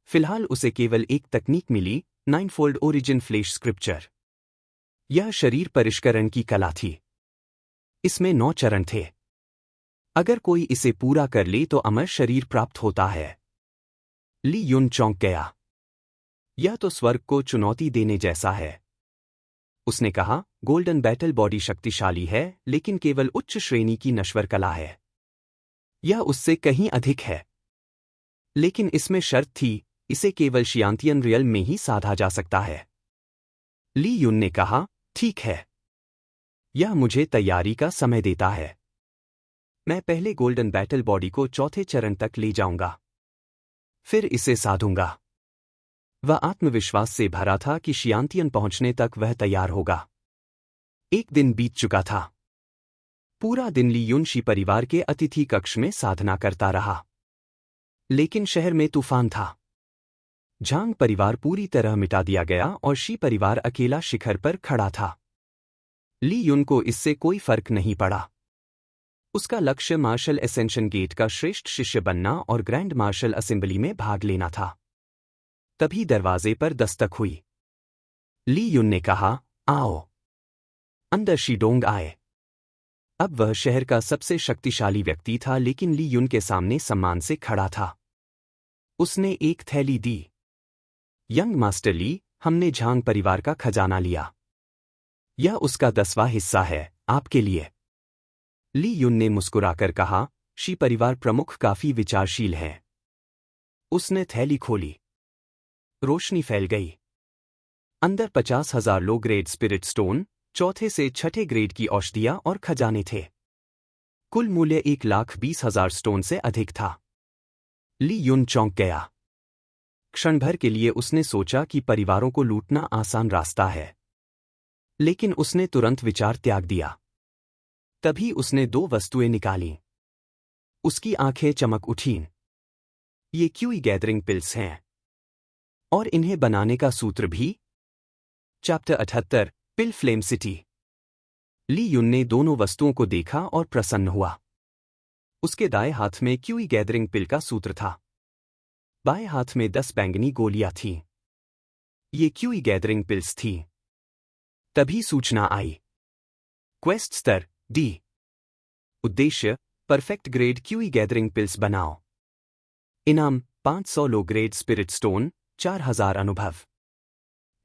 फिलहाल उसे केवल एक तकनीक मिली, नाइनफोल्ड ओरिजिन फ्लेश स्क्रिप्चर। यह शरीर परिष्करण की कला थी। इसमें 9 चरण थे। अगर कोई इसे पूरा कर ले तो अमर शरीर प्राप्त होता है। ली युन चौंक गया। यह तो स्वर्ग को चुनौती देने जैसा है। उसने कहा, गोल्डन बैटल बॉडी शक्तिशाली है लेकिन केवल उच्च श्रेणी की नश्वर कला है। यह उससे कहीं अधिक है। लेकिन इसमें शर्त थी, इसे केवल शियांतियन रियल में ही साधा जा सकता है। ली युन ने कहा, ठीक है। यह मुझे तैयारी का समय देता है। मैं पहले गोल्डन बैटल बॉडी को चौथे चरण तक ले जाऊंगा। फिर इसे साधूंगा। वह आत्मविश्वास से भरा था कि शियांतियन पहुंचने तक वह तैयार होगा। एक दिन बीत चुका था। पूरा दिन ली युन शी परिवार के अतिथि कक्ष में साधना करता रहा। लेकिन शहर में तूफान था। झांग परिवार पूरी तरह मिटा दिया गया और शी परिवार अकेला शिखर पर खड़ा था। ली युन को इससे कोई फर्क नहीं पड़ा। उसका लक्ष्य मार्शल एसेंशन गेट का श्रेष्ठ शिष्य बनना और ग्रैंड मार्शल असेंबली में भाग लेना था। तभी दरवाजे पर दस्तक हुई। ली युन ने कहा, आओ। अंदर शीडोंग आए। अब वह शहर का सबसे शक्तिशाली व्यक्ति था, लेकिन ली युन के सामने सम्मान से खड़ा था। उसने एक थैली दी। यंग मास्टर ली, हमने झांग परिवार का खजाना लिया। यह उसका 10वां हिस्सा है, आपके लिए। ली युन ने मुस्कुराकर कहा, शी परिवार प्रमुख काफी विचारशील हैं। उसने थैली खोली। रोशनी फैल गई। अंदर 50,000 लो ग्रेड स्पिरिट स्टोन, चौथे से छठे ग्रेड की औषधियां और खजाने थे। कुल मूल्य 1,20,000 स्टोन से अधिक था। ली युन चौंक गया। क्षण भर के लिए उसने सोचा कि परिवारों को लूटना आसान रास्ता है, लेकिन उसने तुरंत विचार त्याग दिया। तभी उसने 2 वस्तुएं निकालीं। उसकी आंखें चमक उठीं। ये क्यूई गैदरिंग पिल्स हैं, और इन्हें बनाने का सूत्र भी। चैप्टर 78 पिल फ्लेम सिटी। ली युन ने दोनों वस्तुओं को देखा और प्रसन्न हुआ। उसके दाएं हाथ में क्यूई गैदरिंग पिल का सूत्र था। बाएं हाथ में 10 बैंगनी गोलियां थीं। ये क्यूई गैदरिंग पिल्स थीं। तभी सूचना आई। क्वेस्ट स्तर डी। उद्देश्य, perfect grade QE gathering pills बनाओ। इनाम 500 लो ग्रेड स्पिरिट स्टोन, 4,000 अनुभव।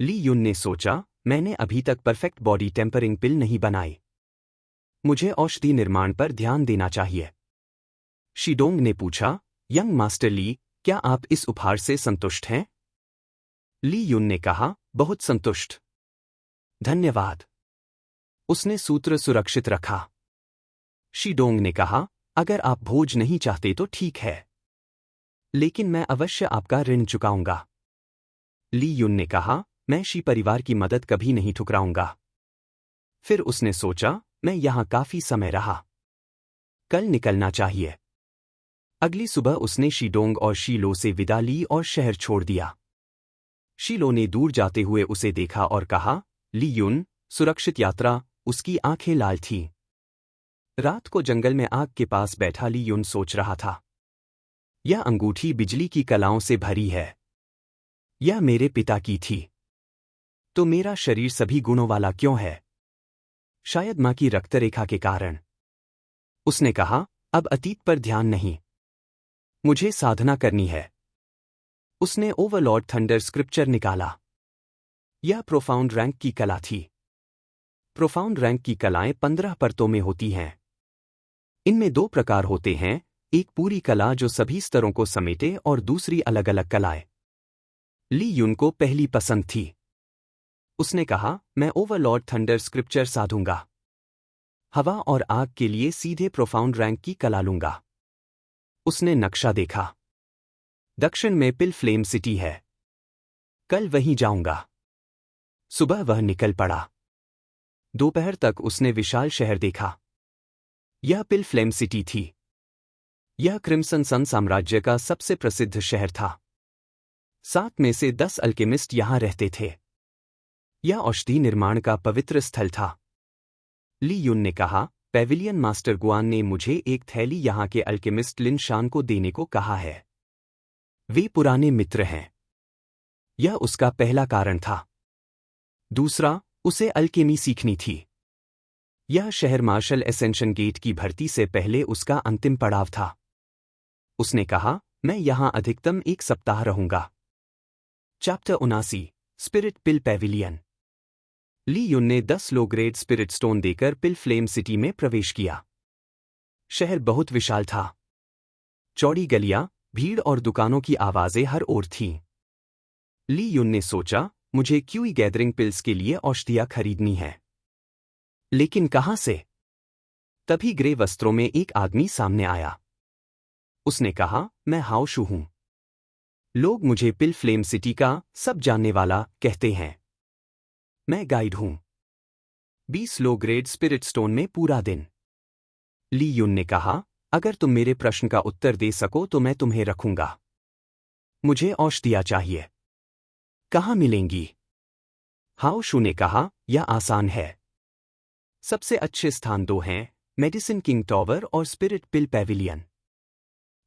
ली युन ने सोचा, मैंने अभी तक परफेक्ट बॉडी टेम्परिंग पिल नहीं बनाई। मुझे औषधि निर्माण पर ध्यान देना चाहिए। शीडोंग ने पूछा, यंग मास्टर ली, क्या आप इस उपहार से संतुष्ट हैं? ली युन ने कहा, बहुत संतुष्ट। धन्यवाद। उसने सूत्र सुरक्षित रखा। शीडोंग ने कहा, अगर आप भोज नहीं चाहते तो ठीक है, लेकिन मैं अवश्य आपका ऋण चुकाऊंगा। ली युन ने कहा, मैं शी परिवार की मदद कभी नहीं ठुकराऊंगा। फिर उसने सोचा, मैं यहां काफी समय रहा, कल निकलना चाहिए। अगली सुबह उसने शीडोंग और शीलो से विदा ली और शहर छोड़ दिया। शीलो ने दूर जाते हुए उसे देखा और कहा, ली युन, सुरक्षित यात्रा। उसकी आंखें लाल थीं। रात को जंगल में आग के पास बैठा ली युन सोच रहा था, यह अंगूठी बिजली की कलाओं से भरी है। यह मेरे पिता की थी, तो मेरा शरीर सभी गुणों वाला क्यों है? शायद मां की रक्तरेखा के कारण। उसने कहा, अब अतीत पर ध्यान नहीं, मुझे साधना करनी है। उसने ओवरलॉर्ड थंडर स्क्रिप्चर निकाला। यह प्रोफाउंड रैंक की कला थी। प्रोफाउंड रैंक की कलाएं 15 परतों में होती हैं। इनमें 2 प्रकार होते हैं, एक पूरी कला जो सभी स्तरों को समेटे और दूसरी अलग अलग कलाएं। ली युन को पहली पसंद थी। उसने कहा, मैं ओवरलॉर्ड थंडर स्क्रिप्चर साधूंगा। हवा और आग के लिए सीधे प्रोफाउंड रैंक की कला लूंगा। उसने नक्शा देखा। दक्षिण में पिल फ्लेम सिटी है। कल वहीं जाऊंगा। सुबह वह निकल पड़ा। दोपहर तक उसने विशाल शहर देखा। यह पिल फ्लेम सिटी थी। यह क्रिम्सन सन साम्राज्य का सबसे प्रसिद्ध शहर था। 7 में से 10 अल्केमिस्ट यहां रहते थे। यह औषधि निर्माण का पवित्र स्थल था। ली युन ने कहा, पेविलियन मास्टर गुआन ने मुझे एक थैली यहां के अल्केमिस्ट लिन शान को देने को कहा है। वे पुराने मित्र हैं। यह उसका पहला कारण था। दूसरा, उसे अल्केमी सीखनी थी। यह शहर मार्शल एसेंशन गेट की भर्ती से पहले उसका अंतिम पड़ाव था। उसने कहा, मैं यहां अधिकतम 1 सप्ताह रहूंगा। चैप्टर 79 स्पिरिट पिल पेविलियन। ली युन ने 10 लो ग्रेड स्पिरिट स्टोन देकर पिल फ्लेम सिटी में प्रवेश किया। शहर बहुत विशाल था। चौड़ी गलियां, भीड़ और दुकानों की आवाजें हर ओर थीं। ली युन ने सोचा, मुझे क्यूई गैदरिंग पिल्स के लिए औषधियां खरीदनी है, लेकिन कहां से? तभी ग्रे वस्त्रों में एक आदमी सामने आया। उसने कहा, मैं हाओ शू हूं। लोग मुझे पिल फ्लेम सिटी का सब जानने वाला कहते हैं। मैं गाइड हूं। 20 लो ग्रेड स्पिरिट स्टोन में पूरा दिन। ली युन ने कहा, अगर तुम मेरे प्रश्न का उत्तर दे सको तो मैं तुम्हें रखूंगा। मुझे औषधियां चाहिए। कहां मिलेंगी? हाओ शू ने कहा, यह आसान है। सबसे अच्छे स्थान 2 हैं, मेडिसिन किंग टॉवर और स्पिरिट पिल पेविलियन।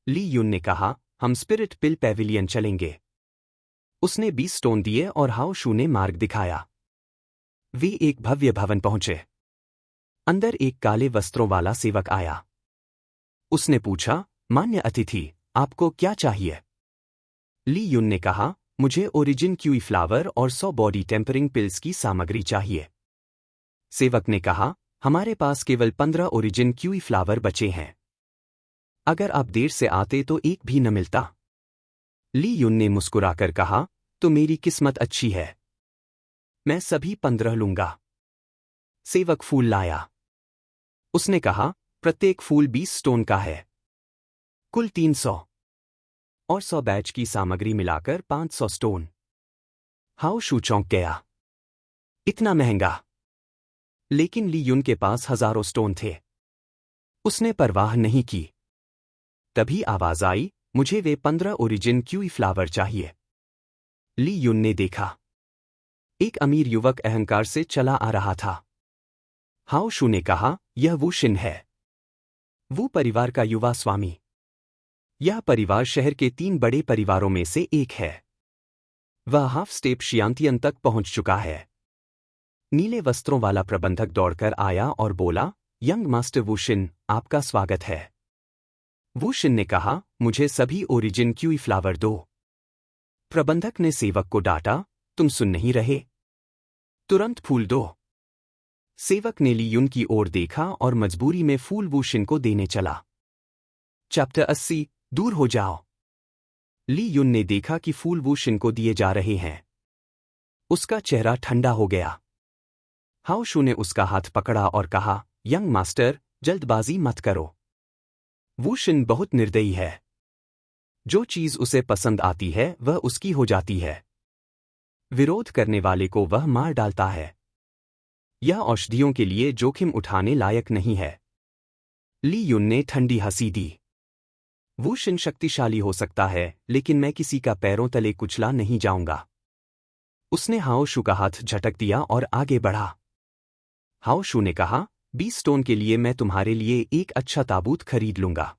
ली युन ने कहा, हम स्पिरिट पिल पेविलियन चलेंगे। उसने 20 स्टोन दिए और हाओ शू ने मार्ग दिखाया। वे एक भव्य भवन पहुंचे। अंदर एक काले वस्त्रों वाला सेवक आया। उसने पूछा, मान्य अतिथि, आपको क्या चाहिए? ली युन ने कहा, मुझे ओरिजिन क्यूई फ्लावर और 100 बॉडी टेम्परिंग पिल्स की सामग्री चाहिए। सेवक ने कहा, हमारे पास केवल 15 ओरिजिन क्यूई फ्लावर बचे हैं। अगर आप देर से आते तो एक भी न मिलता। ली युन ने मुस्कुराकर कहा, तो मेरी किस्मत अच्छी है। मैं सभी 15 लूंगा। सेवक फूल लाया। उसने कहा, प्रत्येक फूल 20 स्टोन का है। कुल 300 और 100 बैच की सामग्री मिलाकर 500 स्टोन। हाओ शू चौंक गया। इतना महंगा? लेकिन ली युन के पास हजारों स्टोन थे। उसने परवाह नहीं की। तभी आवाज आई, मुझे वे 15 ओरिजिन क्यूई फ्लावर चाहिए। ली युन ने देखा। एक अमीर युवक अहंकार से चला आ रहा था। हाओ शू ने कहा, यह वू शिन है। वू परिवार का युवा स्वामी। यह परिवार शहर के 3 बड़े परिवारों में से एक है। वह हाफ स्टेप शियांतियन तक पहुंच चुका है। नीले वस्त्रों वाला प्रबंधक दौड़कर आया और बोला, यंग मास्टर वू शिन, आपका स्वागत है। वू शिन ने कहा, मुझे सभी ओरिजिन क्यूई फ्लावर दो। प्रबंधक ने सेवक को डांटा, तुम सुन नहीं रहे? तुरंत फूल दो। सेवक ने ली युन की ओर देखा और मजबूरी में फूल वू शिन को देने चला। चैप्टर 80, दूर हो जाओ। ली युन ने देखा कि फूल वू शिन को दिए जा रहे हैं। उसका चेहरा ठंडा हो गया। हाओ शू ने उसका हाथ पकड़ा और कहा, यंग मास्टर, जल्दबाजी मत करो। वू शिन बहुत निर्दयी है। जो चीज उसे पसंद आती है वह उसकी हो जाती है। विरोध करने वाले को वह मार डालता है। यह औषधियों के लिए जोखिम उठाने लायक नहीं है। ली युन ने ठंडी हंसी दी। वू शिन शक्तिशाली हो सकता है, लेकिन मैं किसी का पैरों तले कुचला नहीं जाऊंगा। उसने हाओ शू का हाथ झटक दिया और आगे बढ़ा। हाओ शू ने कहा, 20 स्टोन के लिए मैं तुम्हारे लिए एक अच्छा ताबूत खरीद लूंगा।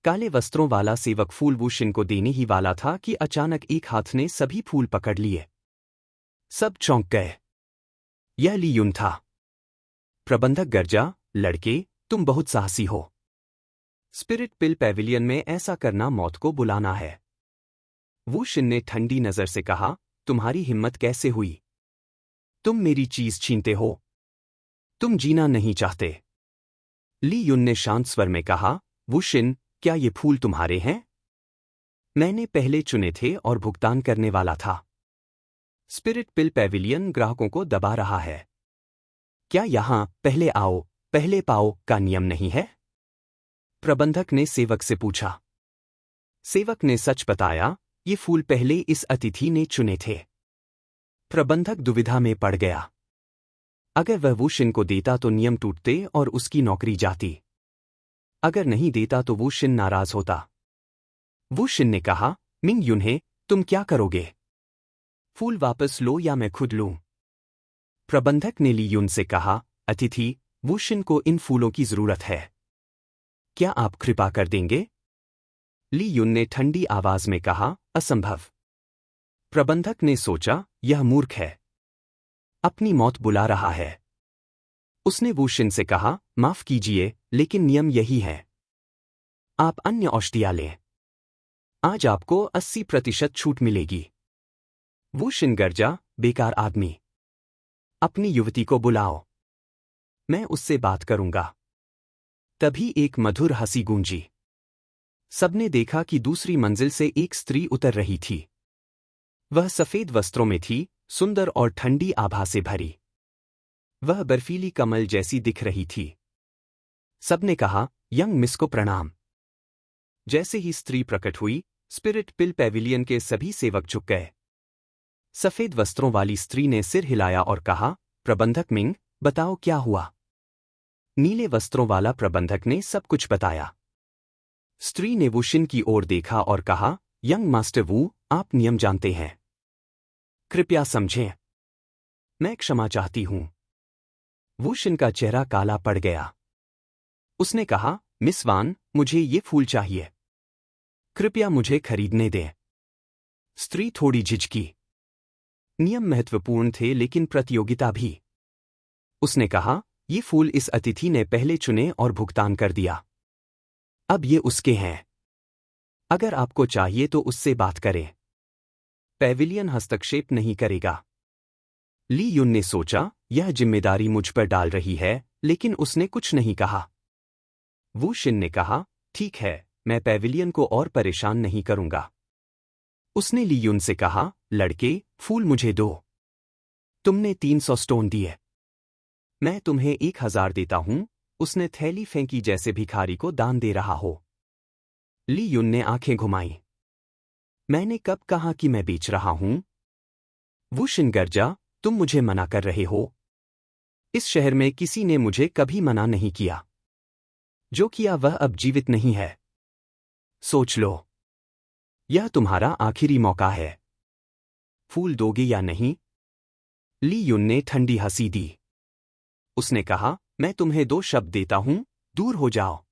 काले वस्त्रों वाला सेवक फूल वू शिन को देने ही वाला था कि अचानक एक हाथ ने सभी फूल पकड़ लिए। सब चौंक गए। यह ली युन था। प्रबंधक गर्जा, लड़के, तुम बहुत साहसी हो। स्पिरिट पिल पैविलियन में ऐसा करना मौत को बुलाना है। वू शिन ने ठंडी नजर से कहा, तुम्हारी हिम्मत कैसे हुई? तुम मेरी चीज छीनते हो। तुम जीना नहीं चाहते। ली युन ने शांत स्वर में कहा, वू शिन, क्या ये फूल तुम्हारे हैं? मैंने पहले चुने थे और भुगतान करने वाला था। स्पिरिट पिल पैविलियन ग्राहकों को दबा रहा है। क्या यहां पहले आओ पहले पाओ का नियम नहीं है? प्रबंधक ने सेवक से पूछा। सेवक ने सच बताया, ये फूल पहले इस अतिथि ने चुने थे। प्रबंधक दुविधा में पड़ गया। अगर वह वू शिन को देता तो नियम टूटते और उसकी नौकरी जाती। अगर नहीं देता तो वू शिन नाराज होता। वू शिन ने कहा, मिंग युनहे, तुम क्या करोगे? फूल वापस लो या मैं खुद लूं? प्रबंधक ने ली युन से कहा, अतिथि, वू शिन को इन फूलों की जरूरत है। क्या आप कृपा कर देंगे? ली युन ने ठंडी आवाज में कहा, असंभव। प्रबंधक ने सोचा, यह मूर्ख है। अपनी मौत बुला रहा है। उसने वू शिन से कहा, माफ कीजिए, लेकिन नियम यही है। आप अन्य औषधियां लें। आज आपको 80% छूट मिलेगी। वू शिन गर्जा, बेकार आदमी। अपनी युवती को बुलाओ। मैं उससे बात करूंगा। तभी एक मधुर हंसी गूंजी। सबने देखा कि दूसरी मंजिल से एक स्त्री उतर रही थी। वह सफेद वस्त्रों में थी, सुंदर और ठंडी आभा से भरी। वह बर्फीली कमल जैसी दिख रही थी। सबने कहा, यंग मिस को प्रणाम। जैसे ही स्त्री प्रकट हुई, स्पिरिट पिल पैविलियन के सभी सेवक झुक गए। सफेद वस्त्रों वाली स्त्री ने सिर हिलाया और कहा, प्रबंधक मिंग, बताओ क्या हुआ? नीले वस्त्रों वाला प्रबंधक ने सब कुछ बताया। स्त्री ने वू शिन की ओर देखा और कहा, यंग मास्टर वू, आप नियम जानते हैं। कृपया समझें। मैं क्षमा चाहती हूं। वू शिन का चेहरा काला पड़ गया। उसने कहा, मिस वान, मुझे ये फूल चाहिए। कृपया मुझे खरीदने दें। स्त्री थोड़ी झिझकी। नियम महत्वपूर्ण थे लेकिन प्रतियोगिता भी। उसने कहा, ये फूल इस अतिथि ने पहले चुने और भुगतान कर दिया। अब ये उसके हैं। अगर आपको चाहिए तो उससे बात करें। पेविलियन हस्तक्षेप नहीं करेगा। ली युन ने सोचा, यह जिम्मेदारी मुझ पर डाल रही है, लेकिन उसने कुछ नहीं कहा। वू शिन ने कहा, ठीक है, मैं पेविलियन को और परेशान नहीं करूंगा। उसने ली युन से कहा, लड़के, फूल मुझे दो। तुमने 300 स्टोन दिए। मैं तुम्हें 1000 देता हूं। उसने थैली फेंकी जैसे भिखारी को दान दे रहा हो। ली युन ने आंखें घुमाई। मैंने कब कहा कि मैं बेच रहा हूं? वू शिन गरजा, तुम मुझे मना कर रहे हो? इस शहर में किसी ने मुझे कभी मना नहीं किया। जो किया वह अब जीवित नहीं है। सोच लो। यह तुम्हारा आखिरी मौका है। फूल दोगे या नहीं? ली युन ने ठंडी हंसी दी। उसने कहा, मैं तुम्हें 2 शब्द देता हूं, दूर हो जाओ।